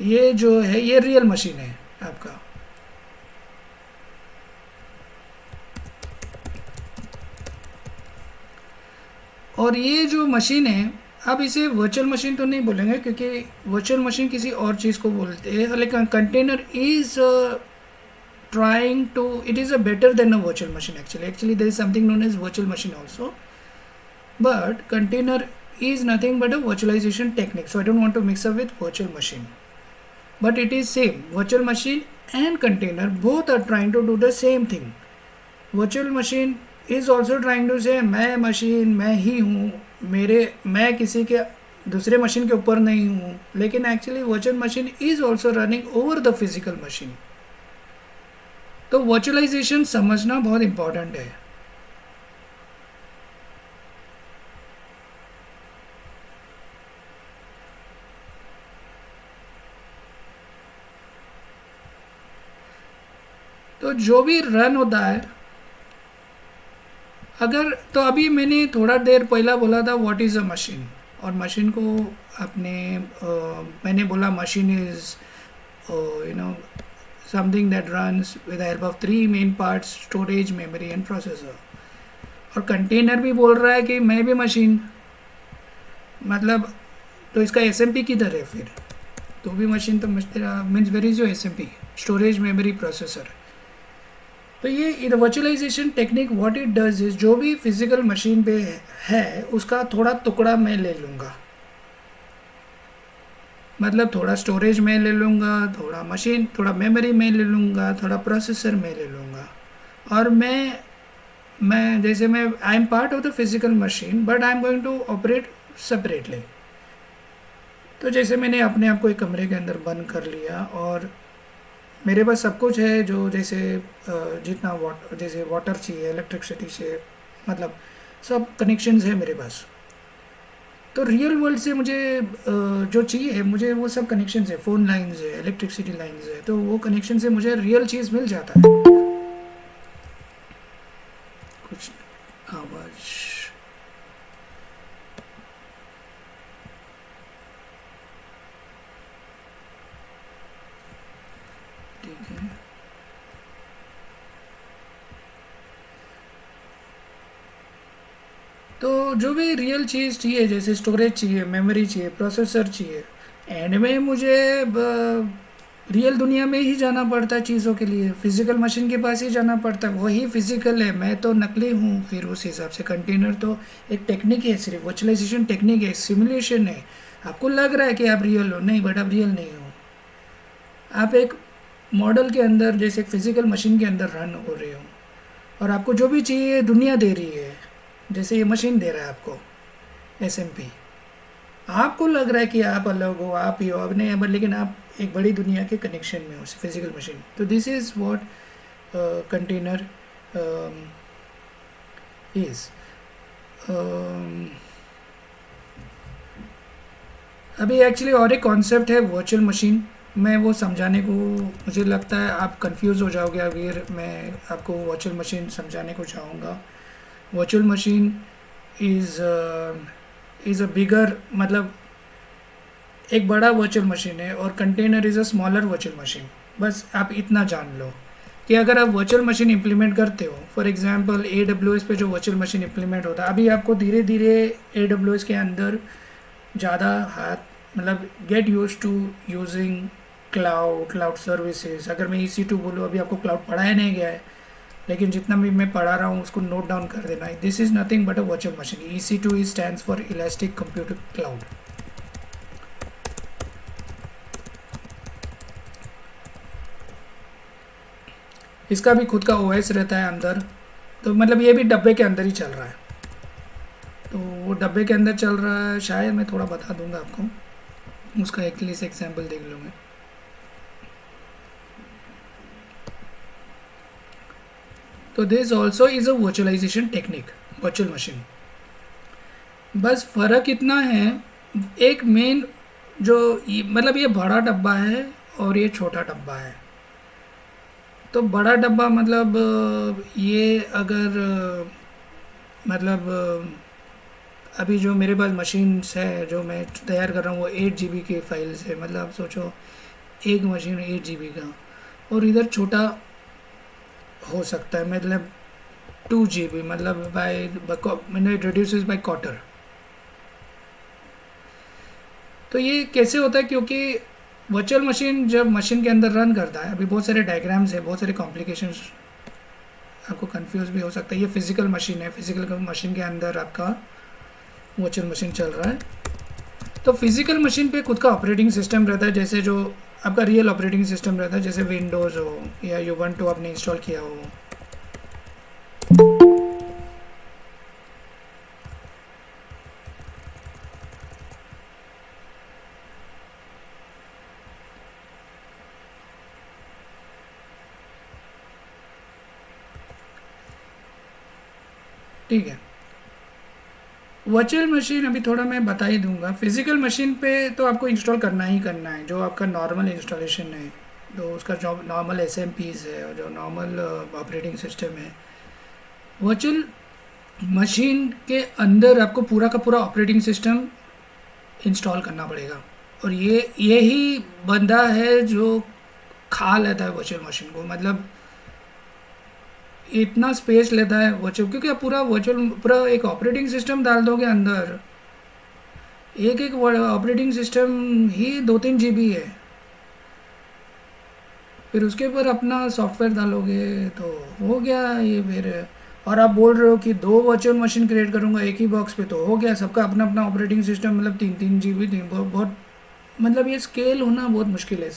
ये जो है ये रियल मशीन है आपका। और ये जो मशीन है, अब इसे वर्चुअल मशीन तो नहीं बोलेंगे क्योंकि वर्चुअल मशीन किसी और चीज़ को बोलते हैं, लेकिन container is trying to, it is a better than a virtual machine actually there is something known as virtual machine also, but container is nothing but a virtualization technique, so I don't want to mix up with virtual machine, but it is same. Virtual machine and container both are trying to do the same thing. Virtual machine is also trying to say मैं machine मैं ही हूँ, मैं किसी के दूसरे machine के ऊपर नहीं हूँ, लेकिन actually virtual machine is also running over the physical machine. तो वर्चुअलाइजेशन समझना बहुत इम्पोर्टेंट है। तो जो भी रन होता है, अगर तो अभी मैंने थोड़ा देर पहला बोला था व्हाट इज़ अ मशीन, और मशीन को अपने मैंने बोला machine is something that runs with the help of 3 main parts, storage, memory and processor। और कंटेनर भी बोल रहा है कि मैं भी मशीन, मतलब तो इसका एसएमपी किधर है फिर, तो भी मशीन तो means where is your SMP, storage, memory, processor. तो ये virtualization technique what it does is, जो भी फिजिकल मशीन पे है उसका थोड़ा टुकड़ा मैं ले लूँगा, मतलब थोड़ा स्टोरेज में ले लूँगा, थोड़ा मशीन, थोड़ा मेमोरी में ले लूँगा, थोड़ा प्रोसेसर में ले लूँगा, और मैं जैसे मैं I am part of the physical machine but I am going to operate separately. तो जैसे मैंने अपने आप को एक कमरे के अंदर बंद कर लिया और मेरे पास सब कुछ है, जो जैसे जितना जैसे वाटर चाहिए, इलेक्ट्रिसिटी से, मतलब सब कनेक्शंस है मेरे पास। तो रियल वर्ल्ड से मुझे जो चाहिए, मुझे वो सब कनेक्शंस है, फ़ोन लाइंस है, इलेक्ट्रिसिटी लाइंस है, तो वो कनेक्शन से मुझे रियल चीज़ मिल जाता है। कुछ आवाज़, ठीक है। तो जो भी रियल चीज़ चाहिए, जैसे स्टोरेज चाहिए, मेमोरी चाहिए, प्रोसेसर चाहिए, एंड में मुझे रियल दुनिया में ही जाना पड़ता है चीज़ों के लिए, फिज़िकल मशीन के पास ही जाना पड़ता है, वही फिज़िकल है, मैं तो नकली हूँ। फिर उस हिसाब से कंटेनर तो एक टेक्निक है, सिर्फ वर्चुअलाइजेशन टेक्निक है, सिमुलेशन है। आपको लग रहा है कि आप रियल हो, नहीं, बट आप रियल नहीं हो। आप एक मॉडल के अंदर, जैसे एक फिज़िकल मशीन के अंदर रन हो रहे हो, और आपको जो भी चाहिए दुनिया दे रही है, जैसे ये मशीन दे रहा है आपको SMP। आपको लग रहा है कि आप अलग हो, आप ही हो, अब नहीं, बट लेकिन आप एक बड़ी दुनिया के कनेक्शन में हो, फिजिकल मशीन। तो this is what container is. अभी एक्चुअली और एक कॉन्सेप्ट है वर्चुअल मशीन, मैं वो समझाने को, मुझे लगता है आप कंफ्यूज हो जाओगे अगर मैं आपको वर्चुअल मशीन समझाने को चाहूँगा। वर्चुअल मशीन इज़ अ बिगर, मतलब एक बड़ा वर्चुअल मशीन है, और container is a smaller virtual machine. बस आप इतना जान लो कि अगर आप वर्चुअल मशीन इम्प्लीमेंट करते हो, फॉर एग्जांपल AWS पे जो वर्चुअल मशीन इम्प्लीमेंट होता है, अभी आपको धीरे धीरे AWS के अंदर ज़्यादा हाथ, मतलब get use to using cloud services. अगर मैं EC2 बोलूँ, अभी आपको क्लाउड पढ़ाया नहीं गया है, लेकिन जितना भी मैं पढ़ा रहा हूँ उसको नोट डाउन कर देना है। This is nothing but a virtual machine. EC2 stands for elastic computer cloud. इसका भी खुद का OS रहता है अंदर, तो मतलब ये भी डब्बे के अंदर ही चल रहा है। तो वो डब्बे के अंदर चल रहा है, शायद मैं थोड़ा बता दूंगा आपको, उसका एटलीस्ट एग्जाम्पल देख लूँगा। तो this also is a virtualization technique, virtual machine. बस फ़र्क इतना है, एक मेन जो मतलब ये बड़ा डब्बा है और ये छोटा डब्बा है। तो बड़ा डब्बा मतलब ये अगर मतलब अभी जो मेरे पास मशीन्स है जो मैं तैयार कर रहा हूँ, वो 8 GB की फाइल्स है। मतलब सोचो एक मशीन 8 GB का, और इधर छोटा हो सकता है, मतलब 2 GB, मतलब बाय मैंने रिड्यूसेस बाय क्वार्टर। तो ये कैसे होता है, क्योंकि वर्चुअल मशीन जब मशीन के अंदर रन करता है, अभी बहुत सारे डायग्राम्स है, बहुत सारे कॉम्प्लिकेशंस, आपको कंफ्यूज भी हो सकता है। ये फिजिकल मशीन है, फिजिकल मशीन के अंदर आपका वर्चुअल मशीन चल रहा है। तो फिजिकल मशीन पे खुद का ऑपरेटिंग सिस्टम रहता है, जैसे जो आपका रियल ऑपरेटिंग सिस्टम रहता है, जैसे विंडोज़ हो या Ubuntu आपने इंस्टॉल किया हो। ठीक है, वर्चुअल मशीन अभी थोड़ा मैं बता ही दूंगा। फिजिकल मशीन पे तो आपको इंस्टॉल करना ही करना है, जो आपका नॉर्मल इंस्टॉलेशन है, तो उसका जो नॉर्मल SMPs है और जो नॉर्मल ऑपरेटिंग सिस्टम है। वर्चुअल मशीन के अंदर आपको पूरा का पूरा ऑपरेटिंग सिस्टम इंस्टॉल करना पड़ेगा, और ये ही बंदा है जो खा लेता है वर्चुअल मशीन को, मतलब इतना स्पेस लेता है वर्चुअल, क्योंकि आप पूरा एक ऑपरेटिंग सिस्टम डाल दोगे अंदर, एक ऑपरेटिंग सिस्टम ही 2-3 GB है। फिर उसके ऊपर अपना सॉफ्टवेयर डालोगे तो हो गया ये। फिर और आप बोल रहे हो कि 2 वर्चुअल मशीन क्रिएट करूँगा एक ही बॉक्स पे, तो हो गया, सबका अपना अपना ऑपरेटिंग सिस्टम, मतलब 3-3 GB, बहुत मतलब ये स्केल होना बहुत मुश्किल है।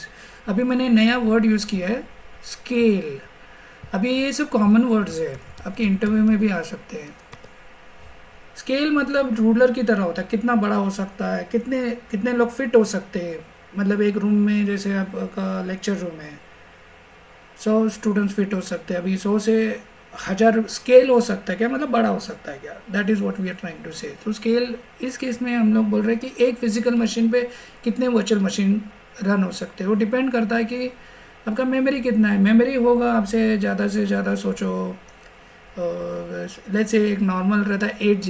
अभी मैंने नया वर्ड यूज़ किया है, स्केल। अभी ये सब कॉमन वर्ड्स है, आपके इंटरव्यू में भी आ सकते हैं। स्केल मतलब रूलर की तरह होता है, कितना बड़ा हो सकता है, कितने लोग फिट हो सकते हैं। मतलब एक रूम में, जैसे आपका लेक्चर रूम है, 100 स्टूडेंट्स फिट हो सकते हैं। अभी 100 से 1000 स्केल हो सकता है क्या, मतलब बड़ा हो सकता है क्या, that is what we are trying to say. तो स्केल इस केस में हम लोग बोल रहे हैं कि एक फिजिकल मशीन पे कितने वर्चुअल मशीन रन हो सकते हैं। वो डिपेंड करता है कि आपका मेमोरी कितना है। मेमोरी होगा आपसे से ज़्यादा सोचो, लेट्स से एक नॉर्मल रहता है 8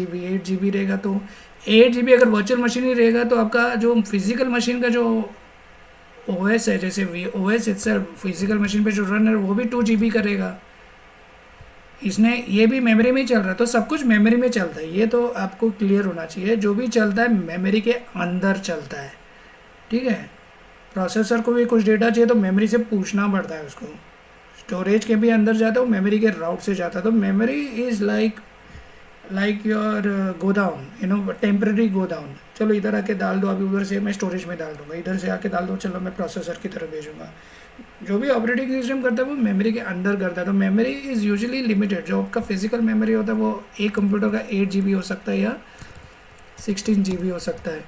GB रहेगा, तो 8 GB अगर वर्चुअल मशीन ही रहेगा, तो आपका जो फिजिकल मशीन का जो OS है, जैसे OS इटसेल्फ फिजिकल मशीन पे जो रन है वो भी 2 GB करेगा। इसने ये भी मेमोरी में ही चल रहा है, तो सब कुछ मेमोरी में चलता है। ये तो आपको क्लियर होना चाहिए, जो भी चलता है मेमोरी के अंदर चलता है, ठीक है। प्रोसेसर को भी कुछ डेटा चाहिए तो मेमोरी से पूछना पड़ता है उसको, स्टोरेज के भी अंदर जाता है वो मेमोरी के राउट से जाता है। तो memory is like your godown, you know, temporary godown. चलो इधर आके डाल दो, अभी उधर से मैं स्टोरेज में डाल दूंगा, इधर से आके डाल दो, चलो मैं प्रोसेसर की तरफ भेजूंगा। जो भी ऑपरेटिंग सिस्टम करता है वो मेमोरी के अंदर करता है। तो मेमोरी इज़ यूजुअली लिमिटेड। जो आपका फिजिकल मेमोरी होता है वो एक कंप्यूटर का 8 GB हो सकता है या 16 GB हो सकता है।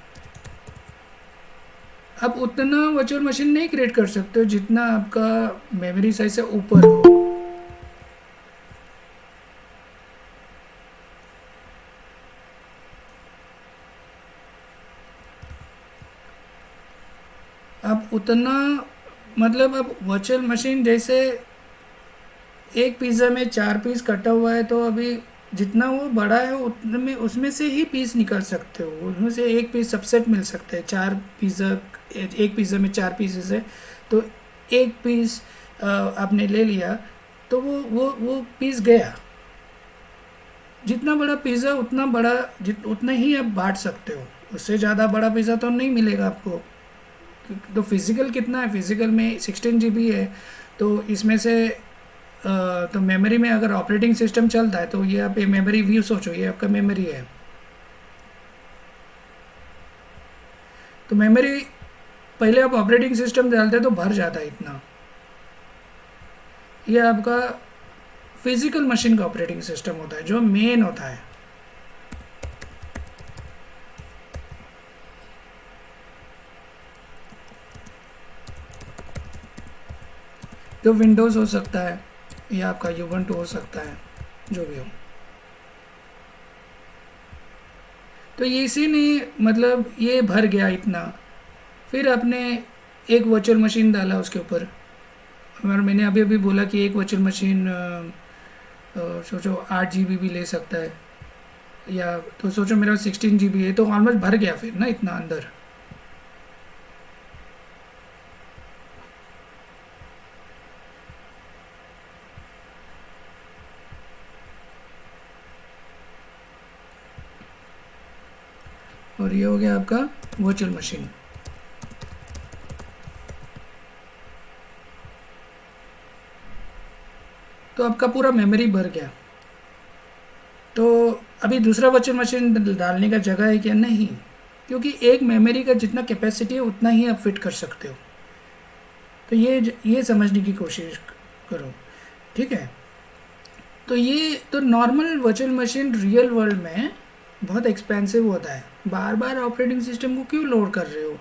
आप उतना वर्चुअल मशीन नहीं क्रिएट कर सकते हो जितना आपका मेमोरी साइज से ऊपर हो। आप उतना, मतलब अब वर्चुअल मशीन जैसे एक पिज़्ज़ा में 4 पीस कटा हुआ है, तो अभी जितना वो बड़ा है उतने में उसमें से ही पीस निकाल सकते हो, उसमें से एक पीस सबसेट मिल सकता है। 4 पिज़्ज़ा, एक पिज़्ज़ा में 4 पीसेस है, तो एक पीस आपने ले लिया तो वो पीस गया। जितना बड़ा पिज़्ज़ा उतना बड़ा, उतना ही आप बांट सकते हो, उससे ज़्यादा बड़ा पिज़्ज़ा तो नहीं मिलेगा आपको। तो फिज़िकल कितना है, फिज़िकल में 16 GB है, तो इसमें से तो मेमोरी में अगर ऑपरेटिंग सिस्टम चलता है तो ये आप ये मेमोरी व्यू सोचो, ये आपका मेमोरी है। तो मेमोरी पहले आप ऑपरेटिंग सिस्टम डालते हैं तो भर जाता है इतना। ये आपका फिजिकल मशीन का ऑपरेटिंग सिस्टम होता है जो मेन होता है। जो विंडोज़ हो सकता है या आपका यूबंटू हो सकता है, जो भी हो। तो ये इसी ने, मतलब ये भर गया इतना, फिर आपने एक वर्चुअल मशीन डाला उसके ऊपर। और मैंने अभी अभी बोला कि एक वर्चुअल मशीन सोचो 8 GB भी ले सकता है, या तो सोचो मेरा 16 GB है, तो ऑलमोस्ट भर गया फिर ना इतना अंदर। और ये हो गया आपका वर्चुअल मशीन। तो आपका पूरा मेमोरी भर गया। तो अभी दूसरा वर्चुअल मशीन डालने का जगह है क्या? नहीं, क्योंकि एक मेमोरी का जितना कैपेसिटी है उतना ही आप फिट कर सकते हो। तो ये समझने की कोशिश करो, ठीक है। तो ये तो normal virtual machine real world में बहुत एक्सपेंसिव होता है। बार बार ऑपरेटिंग सिस्टम को क्यों लोड कर रहे हो?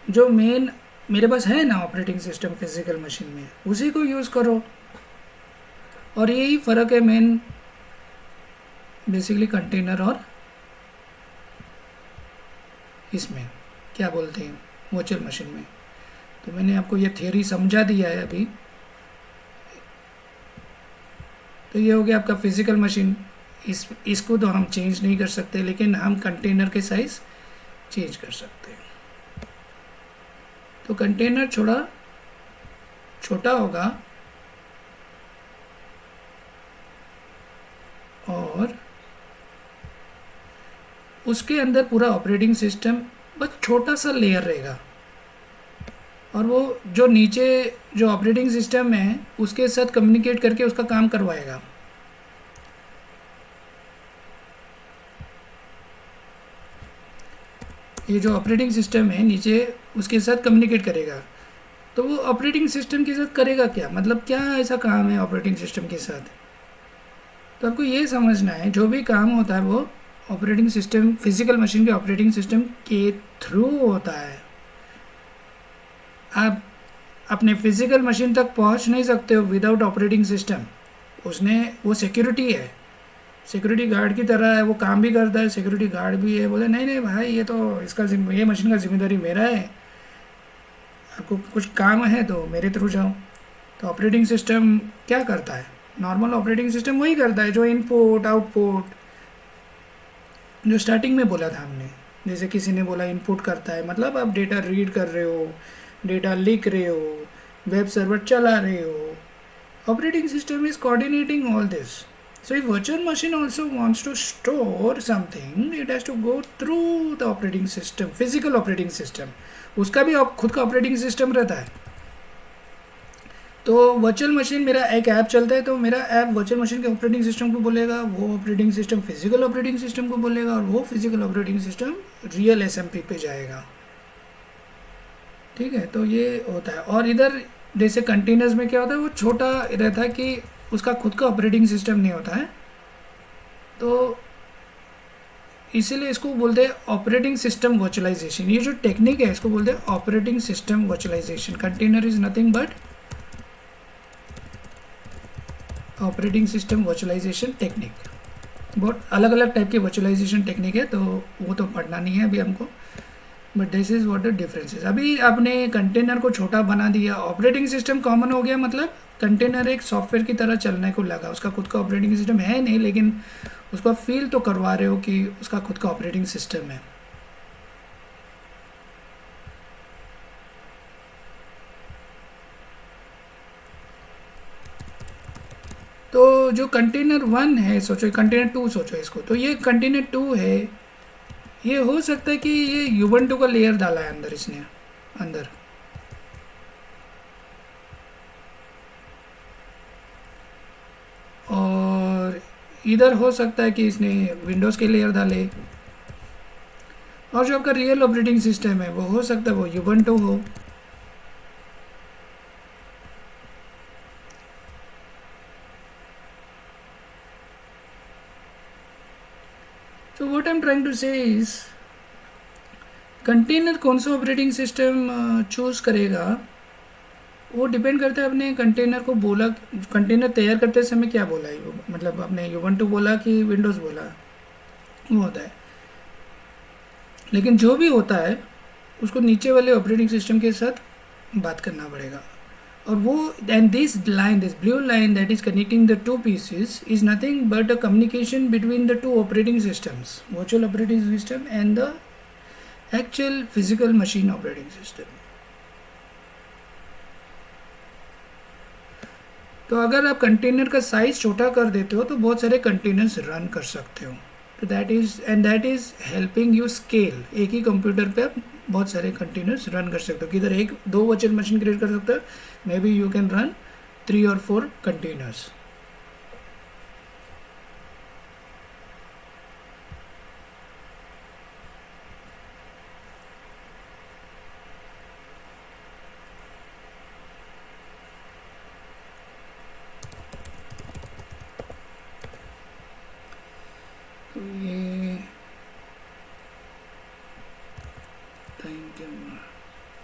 जो मेन मेरे पास है ना ऑपरेटिंग सिस्टम फिजिकल मशीन में, उसी को यूज़ करो। और यही फ़र्क है मेन बेसिकली कंटेनर और इसमें क्या बोलते हैं वर्चुअल मशीन में। तो मैंने आपको ये थियोरी समझा दिया है अभी। तो ये हो गया आपका फिजिकल मशीन। इसको तो हम चेंज नहीं कर सकते, लेकिन हम कंटेनर के साइज़ चेंज कर सकते हैं। तो कंटेनर थोड़ा छोटा होगा और उसके अंदर पूरा ऑपरेटिंग सिस्टम बस छोटा सा लेयर रहेगा, और वो जो नीचे जो ऑपरेटिंग सिस्टम है उसके साथ कम्युनिकेट करके उसका काम करवाएगा। ये जो ऑपरेटिंग सिस्टम है नीचे उसके साथ कम्युनिकेट करेगा। तो वो ऑपरेटिंग सिस्टम के साथ करेगा क्या, मतलब क्या ऐसा काम है ऑपरेटिंग सिस्टम के साथ? तो आपको ये समझना है जो भी काम होता है वो ऑपरेटिंग सिस्टम, फिजिकल मशीन के ऑपरेटिंग सिस्टम के थ्रू होता है। आप अपने फिजिकल मशीन तक पहुंच नहीं सकते हो विदाउट ऑपरेटिंग सिस्टम। उसने वो सिक्योरिटी है, सिक्योरिटी गार्ड की तरह है, वो काम भी करता है, सिक्योरिटी गार्ड भी है। बोले नहीं नहीं भाई, ये तो ये मशीन का जिम्मेदारी मेरा है, आपको कुछ काम है तो मेरे थ्रू जाओ। तो ऑपरेटिंग सिस्टम क्या करता है? नॉर्मल ऑपरेटिंग सिस्टम वही करता है जो इनपुट आउटपुट, जो स्टार्टिंग में बोला था हमने। जैसे किसी ने बोला इनपुट करता है, मतलब आप डेटा रीड कर रहे हो, डेटा लिख रहे हो, वेब सर्वर चला रहे हो। Operating system is coordinating all this. So if virtual machine also wants to store something, it has to go through the operating system, physical operating system. उसका भी खुद का ऑपरेटिंग सिस्टम रहता है. तो वर्चुअल मशीन मेरा एक ऐप चलता है, तो मेरा ऐप वर्चुअल मशीन के ऑपरेटिंग सिस्टम को बोलेगा, वो operating system physical operating system को बोलेगा, और वो physical operating system real SMP पे जाएगा. ठीक है, तो ये होता है. और इधर जैसे कंटेनर्स में क्या होता है, वो छोटा रहता है कि उसका खुद का ऑपरेटिंग सिस्टम नहीं होता है, तो इसीलिए इसको बोलते हैं ऑपरेटिंग सिस्टम वर्चुअलाइजेशन. ये जो टेक्निक है इसको बोलते हैं operating system virtualization. Container is nothing but operating system virtualization technique. बहुत अलग अलग टाइप की वर्चुअलाइजेशन टेक्निक है, तो वो तो पढ़ना नहीं है अभी हमको, but this is what the difference is. अभी आपने कंटेनर को छोटा बना दिया, ऑपरेटिंग सिस्टम कॉमन हो गया, मतलब कंटेनर एक सॉफ्टवेयर की तरह चलने को लगा. उसका खुद का ऑपरेटिंग सिस्टम है नहीं, लेकिन उसको आप फील तो करवा रहे हो कि उसका खुद का ऑपरेटिंग सिस्टम है. तो जो कंटेनर 1 है, सोचो कंटेनर 2 सोचो इसको, तो ये कंटेनर 2 है. ये हो सकता है कि ये यूबंटू का लेयर डाला है अंदर इसने, अंदर. और इधर हो सकता है कि इसने विंडोज़ के लेयर डाले. और जो आपका रियल ऑपरेटिंग सिस्टम है वो हो सकता है वो यूबंटू हो. So what I'm trying to say is, container कौन सा ऑपरेटिंग सिस्टम चूज़ करेगा वो डिपेंड करता है अपने कंटेनर को बोला, कंटेनर तैयार करते समय क्या बोला है, मतलब आपने यूबंटू बोला कि विंडोज़ बोला, वो होता है. लेकिन जो भी होता है उसको नीचे वाले ऑपरेटिंग सिस्टम के साथ बात करना पड़ेगा. और वो and this line, this blue line that is connecting the two pieces is nothing but a communication between the two operating systems, virtual operating system and the actual physical machine operating system. तो अगर आप container का size छोटा कर देते हो तो बहुत सारे कंटेनर्स रन कर सकते हो. तो that is helping you scale. एक ही कंप्यूटर पे आप बहुत सारे कंटेनर्स रन कर सकते हो. किधर 1-2 वर्चुअल मशीन क्रिएट कर सकते हो, may be you can run 3 or 4 containers. तो ये टाइम क्या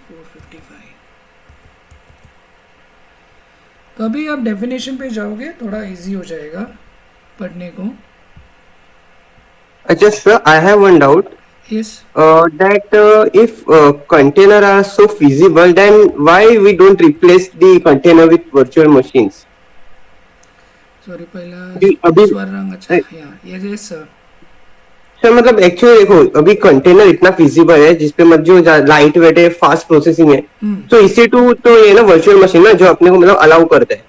4:55. तो अभी आप डेफिनेशन पे जाओगे, थोड़ा इजी हो जाएगा पढ़ने को. Just I have one doubt. Yes, That if container are so feasible, then why we don't replace the container with virtual machines? Sorry पहला अभी स्वर रंग अच्छा है. Yes sir. सर मतलब एक्चुअली देखो, अभी कंटेनर इतना फिजिबल है जिसपे मतलब जो लाइट वेट है, फास्ट प्रोसेसिंग है, तो EC2 तो ये ना वर्चुअल मशीन ना जो अपने को मतलब अलाउ करता है.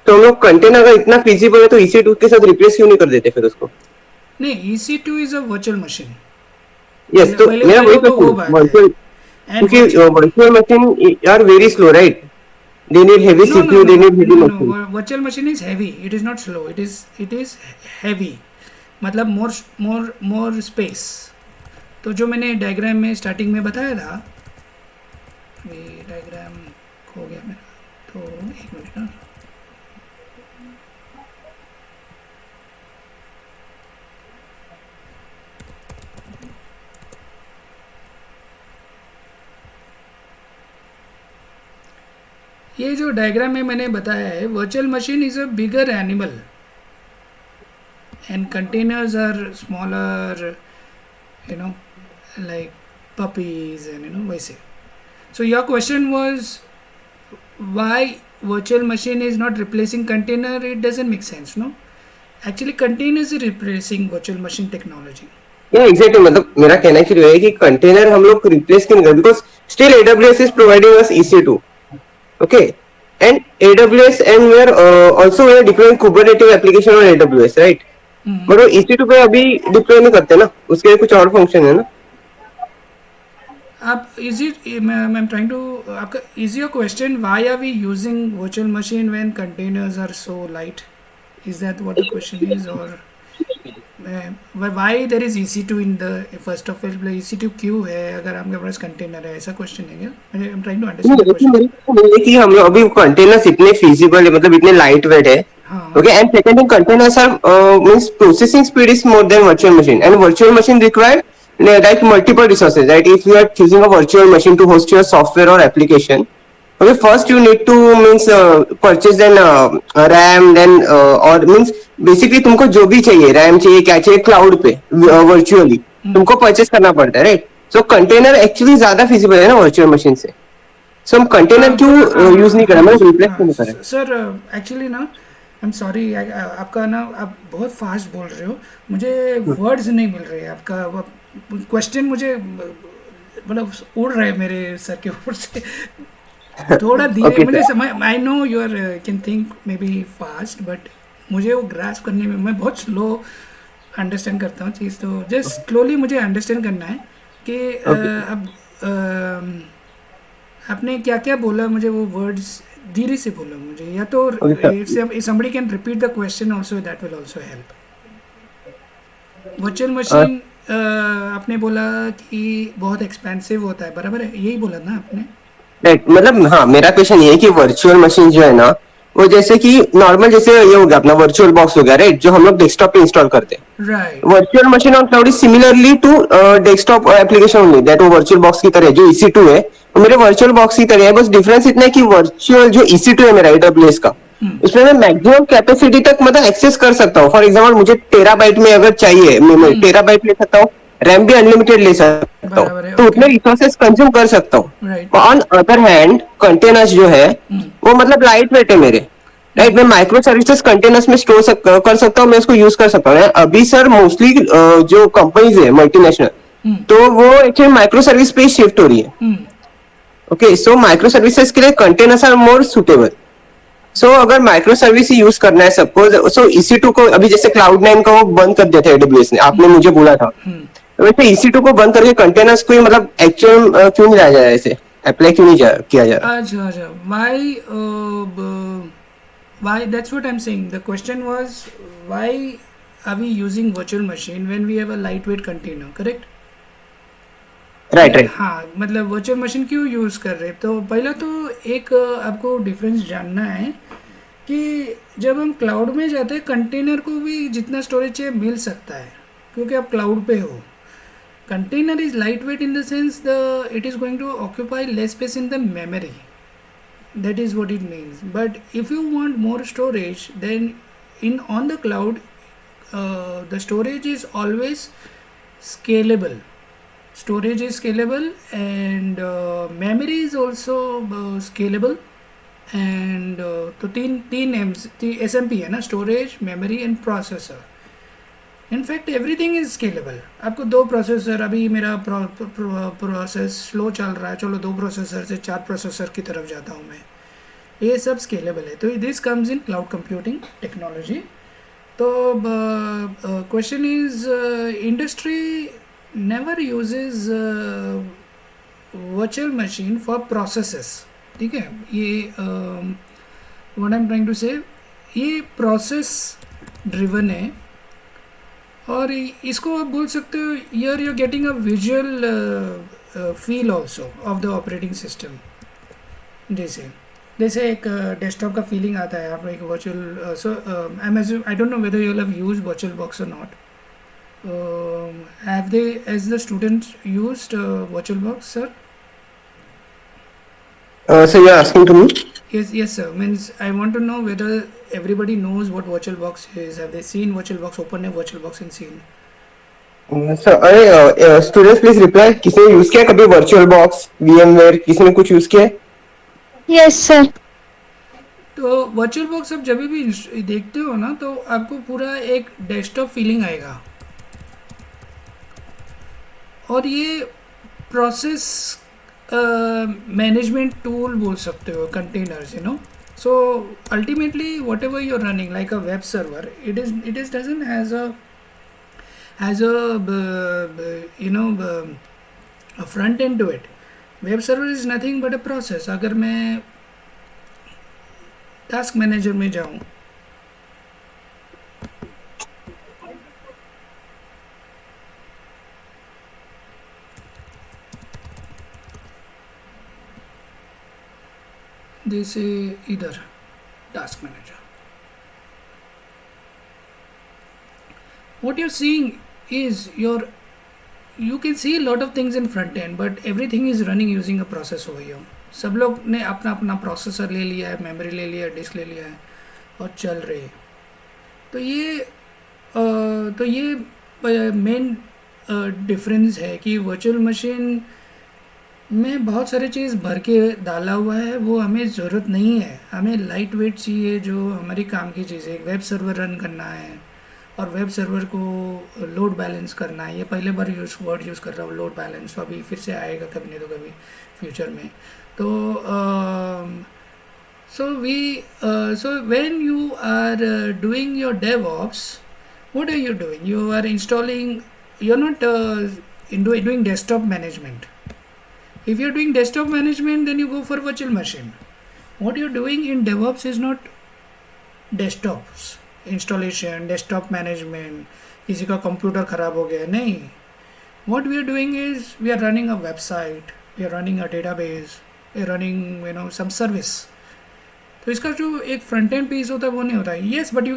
तो हम लोग कंटेनर अगर इतना फिजिबल है तो EC2 के साथ रिप्लेस क्यों नहीं कर देते फिर उसको? नहीं, EC2 is a virtual machine. Yes, तो मेरा वही क्वेश्चन, वर्चुअल, क्योंकि virtual machine are very slow, right? They need heavy CPU, they need heavy machine. Virtual machine is heavy. It is not slow. It is heavy. मतलब more space. तो जो मैंने diagram में starting में बताया था, अभी डायग्राम खो गया मेरा, तो 1 मिनट ना. ये जो डायग्राम में मैंने बताया है, virtual machine is a bigger animal and containers are smaller, like puppies and वैसे. So your question was why virtual machine is not replacing container? It doesn't make sense, no? Actually containers is replacing virtual machine technology. Yeah, exactly. मतलब मेरा कहना actually है कि container हम लोग replace क्यों नहीं करते, because still AWS is providing us EC2. Okay, and AWS, and we are also we are deploying Kubernetes application on AWS, right? But वो EC2 पे अभी डिप्लॉय नहीं करते ना, उसके लिए कुछ और फंक्शन है ना. आप is it I am trying to आपका is your question why are we using virtual machine when containers are so light, is that what the question is, और why there is EC2 in the first of all, EC2 क्यों है अगर आपके पास container है, ऐसा question है क्या? I am trying to understand the question. कि हम लोग अभी कंटेनर्स इतने फिजिबल है, मतलब इतने लाइट वेट है. Okay, and second thing, containers are means processing speed is more than virtual machine, and virtual machine require like multiple resources, right? If you are choosing a virtual machine to host your software or application, okay, first you need to means purchase then RAM, then or means basically तुमको जो भी चाहिए, RAM चाहिए, क्या चाहिए, cloud पे virtually तुमको purchase करना पड़ता है, राइट? सो कंटेनर एक्चुअली ज्यादा फिजिबल है ना वर्चुअल मशीन से. सो हम कंटेनर क्यों यूज नहीं कर रहे, मतलब रिप्लेस क्यों नहीं कर रहे? सर एक्चुअली ना आई एम सॉरी, आपका ना आप बहुत फास्ट बोल रहे हो, मुझे वर्ड्स नहीं मिल रहे. आपका क्वेश्चन मुझे मतलब उड़ रहे हैं मेरे सर के ऊपर से. थोड़ा धीरे Okay, मुझे समझ, I know you are can think maybe fast, but मुझे वो ग्रास्प करने में मैं बहुत स्लो अंडरस्टैंड करता हूँ चीज़. तो जस्ट स्लोली मुझे अंडरस्टैंड करना है कि अब आपने क्या क्या बोला, मुझे वो वर्ड्स धीरे से बोलो मुझे, या तो if somebody can repeat the question also, that will also help. Virtual machine आपने बोला कि बहुत एक्सपेंसिव होता है, बराबर है, यही बोला ना आपने? राइट, मतलब हाँ, मेरा क्वेश्चन ये है कि वर्चुअल मशीन जो है ना, वो जैसे कि नॉर्मल जैसे ये हो गया अपना वर्चुअल बॉक्स हो गया, राइट, जो हम लोग डेस्कटॉप पे इंस्टॉल करते हैं. Right. Virtual machine on cloud is similarly to desktop application only, that वो वर्चुअल बॉक्स की तरह जो EC2 है वो मेरे वर्चुअल बॉक्स की तरह है. बस डिफरेंस इतना है कि वर्चुअल जो EC2 है मेरा AWS का, उसमें मैं मैक्सिमम कैपेसिटी तक मतलब एक्सेस कर सकता हूँ. फॉर एग्जाम्पल मुझे टेराबाइट में अगर चाहिए, मैं टेराबाइट ले सकता हूँ, रैम भी अनलिमिटेड ले सकता हूँ, तो उतने रिसोर्सेस कंज्यूम कर सकता हूँ. ऑन अदर हैंड कंटेनर्स जो है वो मतलब लाइट वेट है मेरे, राइट. मैं माइक्रो सर्विसेज कंटेनर्स में स्टोर कर सकता हूँ, मैं उसको यूज कर सकता हूँ. अभी सर मोस्टली जो कंपनीज है मल्टीनेशनल, तो वो एक्चुअली माइक्रो सर्विस पे शिफ्ट हो रही है. ओके, सो माइक्रो सर्विसेज के लिए कंटेनर्स आर मोर सुटेबल. सो अगर माइक्रो सर्विस ही यूज करना है सपोज, सो EC2 को अभी जैसे Cloud9 का वो बंद कर दिया था AWS ने, आपने मुझे बोला था, वैसे EC2 को बंद करके कंटेनर्स को ही मतलब एक्चुअल क्यों नहीं लाया जा रहा है, ऐसे अप्लाई क्यों नहीं किया जा रहा? अच्छा, why that's what I'm saying. The question was why are we using virtual machine when we have a lightweight container, correct? Right. हाँ, मतलब वर्चुअल मशीन क्यों यूज़ कर रहे हैं. तो पहला तो एक आपको डिफरेंस जानना है कि जब हम क्लाउड में जाते हैं, कंटेनर को भी जितना स्टोरेज चाहिए मिल सकता है क्योंकि आप क्लाउड पे हो. Container is light weight in the sense it is going to occupy less space in the memory, that is what it means. But if you want more storage, then on the cloud the storage is always scalable. Storage is scalable and memory is also scalable. And तो तीन SMP है ना, storage, memory and processor. In fact everything is scalable. आपको 2 processor, अभी मेरा process slow चल रहा है, चलो 2 प्रोसेसर से 4 प्रोसेसर की तरफ जाता हूँ मैं, ये सब स्केलेबल है. तो this comes in cloud computing technology. तो question is industry never uses virtual machine for processes. ठीक है, ये what I am trying to say, ये प्रोसेस ड्रिवन है और इसको आप बोल सकते हो यर you getting a visual feel also of the operating system. जैसे एक डेस्कटॉप का फीलिंग आता है, आप एक virtual, so I don't know whether you have used virtual box or not. Have they as the students used virtual box, sir? So you are asking to me? Yes sir. Means I want to know whether everybody knows what VirtualBox is. Have they seen VirtualBox, open a VirtualBox and seen? Sir अरे students please reply. किसी ने use किया कभी virtual box, VMware, किसी ने कुछ use किया? Yes sir. तो VirtualBox आप जब भी देखते हो ना, तो आपको पूरा एक डेस्कटॉप फीलिंग आएगा और ये प्रोसेस मैनेजमेंट टूल बोल सकते हो containers, you no. So ultimately, whatever you're running, like a web server, it is doesn't has a a front end to it. Web server is nothing but a process. अगर मैं task manager में जाऊँ, this is either task manager. What you're seeing is you can see a lot of things in front end, but everything is running using a process over here. सब लोग ने अपना अपना processor ले लिया है, मेमोरी ले लिया है, डिस्क ले लिया है और चल रहे हैं. तो ये मेन डिफरेंस है कि वर्चुअल मशीन में बहुत सारी चीज़ भर के डाला हुआ है, वो हमें ज़रूरत नहीं है. हमें लाइट वेट चाहिए, जो हमारी काम की चीज़ है. वेब सर्वर रन करना है और वेब सर्वर को लोड बैलेंस करना है. ये पहले बार वर्ड यूज़ कर रहा हूँ, लोड बैलेंस. तो अभी फिर से आएगा कभी नहीं तो कभी फ्यूचर में. तो so when you are doing your DevOps, what are you doing? You are installing, you're not doing desktop management. If you're doing desktop management, then you go for virtual machine. What you're doing in DevOps is not desktops installation, desktop management. किसी का computer खराब हो गया, नहीं. What we are doing is we are running a website, we are running a database, we are running some service. तो इसका जो एक फ्रंट एंड पीस होता है वो नहीं होता है. Yes, but you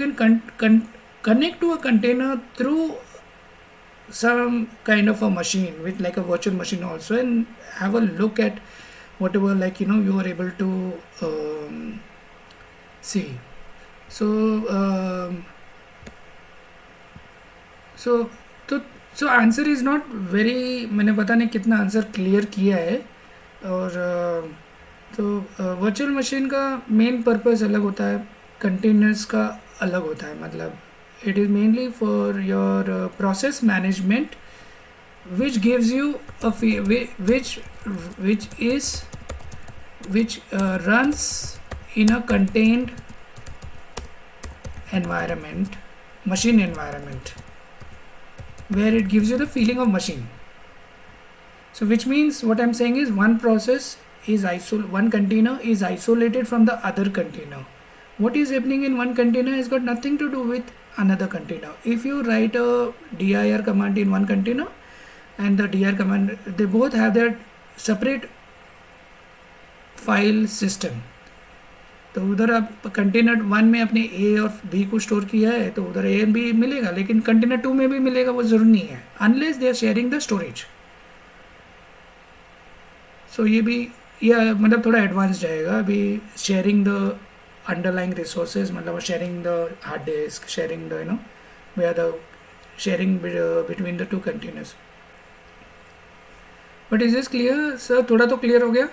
can connect to a container through some kind of a machine with like a virtual machine also, and have a look at whatever you are able to see. So answer is not very, मैंने पता नहीं कितना answer clear किया है. और तो virtual machine का main purpose अलग होता है, कंटेनर्स का अलग होता है. मतलब it is mainly for your process management, which gives you a which runs in a contained environment, machine environment, where it gives you the feeling of machine. So which means what I'm saying is one process is one container is isolated from the other container. What is happening in one container has got nothing to do with another container. If you write a dir command in one container and the dir command, they both have their separate file system. तो उधर आप container 1 में अपने A और B को store किया है तो उधर A और B मिलेगा, लेकिन कंटेनर 2 में भी मिलेगा वो ज़रूरी नहीं है, unless they are sharing the storage. So ये मतलब थोड़ा एडवांस जाएगा. अभी शेयरिंग द underlying resources, मतलब sharing the hard disk, sharing the where the sharing between the two containers. But is this clear, sir? थोड़ा तो clear हो गया.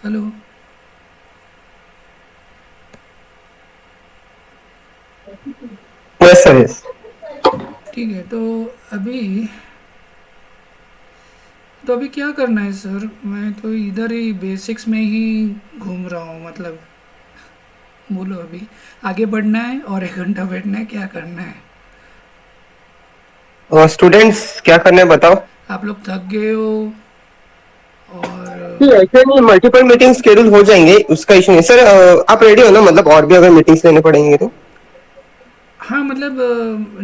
हेलो. Yes sir, yes. ठीक है. तो अभी क्या करना है सर? मैं तो इधर ही बेसिक्स में ही घूम रहा हूँ. मतलब बोलो, अभी आगे बढ़ना है और 1 घंटा बैठना है, क्या करना है? और स्टूडेंट्स क्या करना है बताओ. आप लोग थक गए हो और ऐसे नहीं, मल्टीपल मीटिंग शेड्यूल हो जाएंगे, उसका इशू नहीं सर. आप रेडी हो ना? मतलब और भी अगर मीटिंग्स लेने पड़ेंगे तो. हाँ, मतलब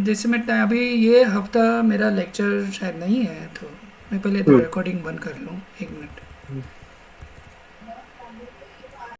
जैसे मैं अभी ये हफ्ता मेरा लेक्चर शायद नहीं है, तो मैं पहले तो रिकॉर्डिंग बंद कर लूँ 1 मिनट.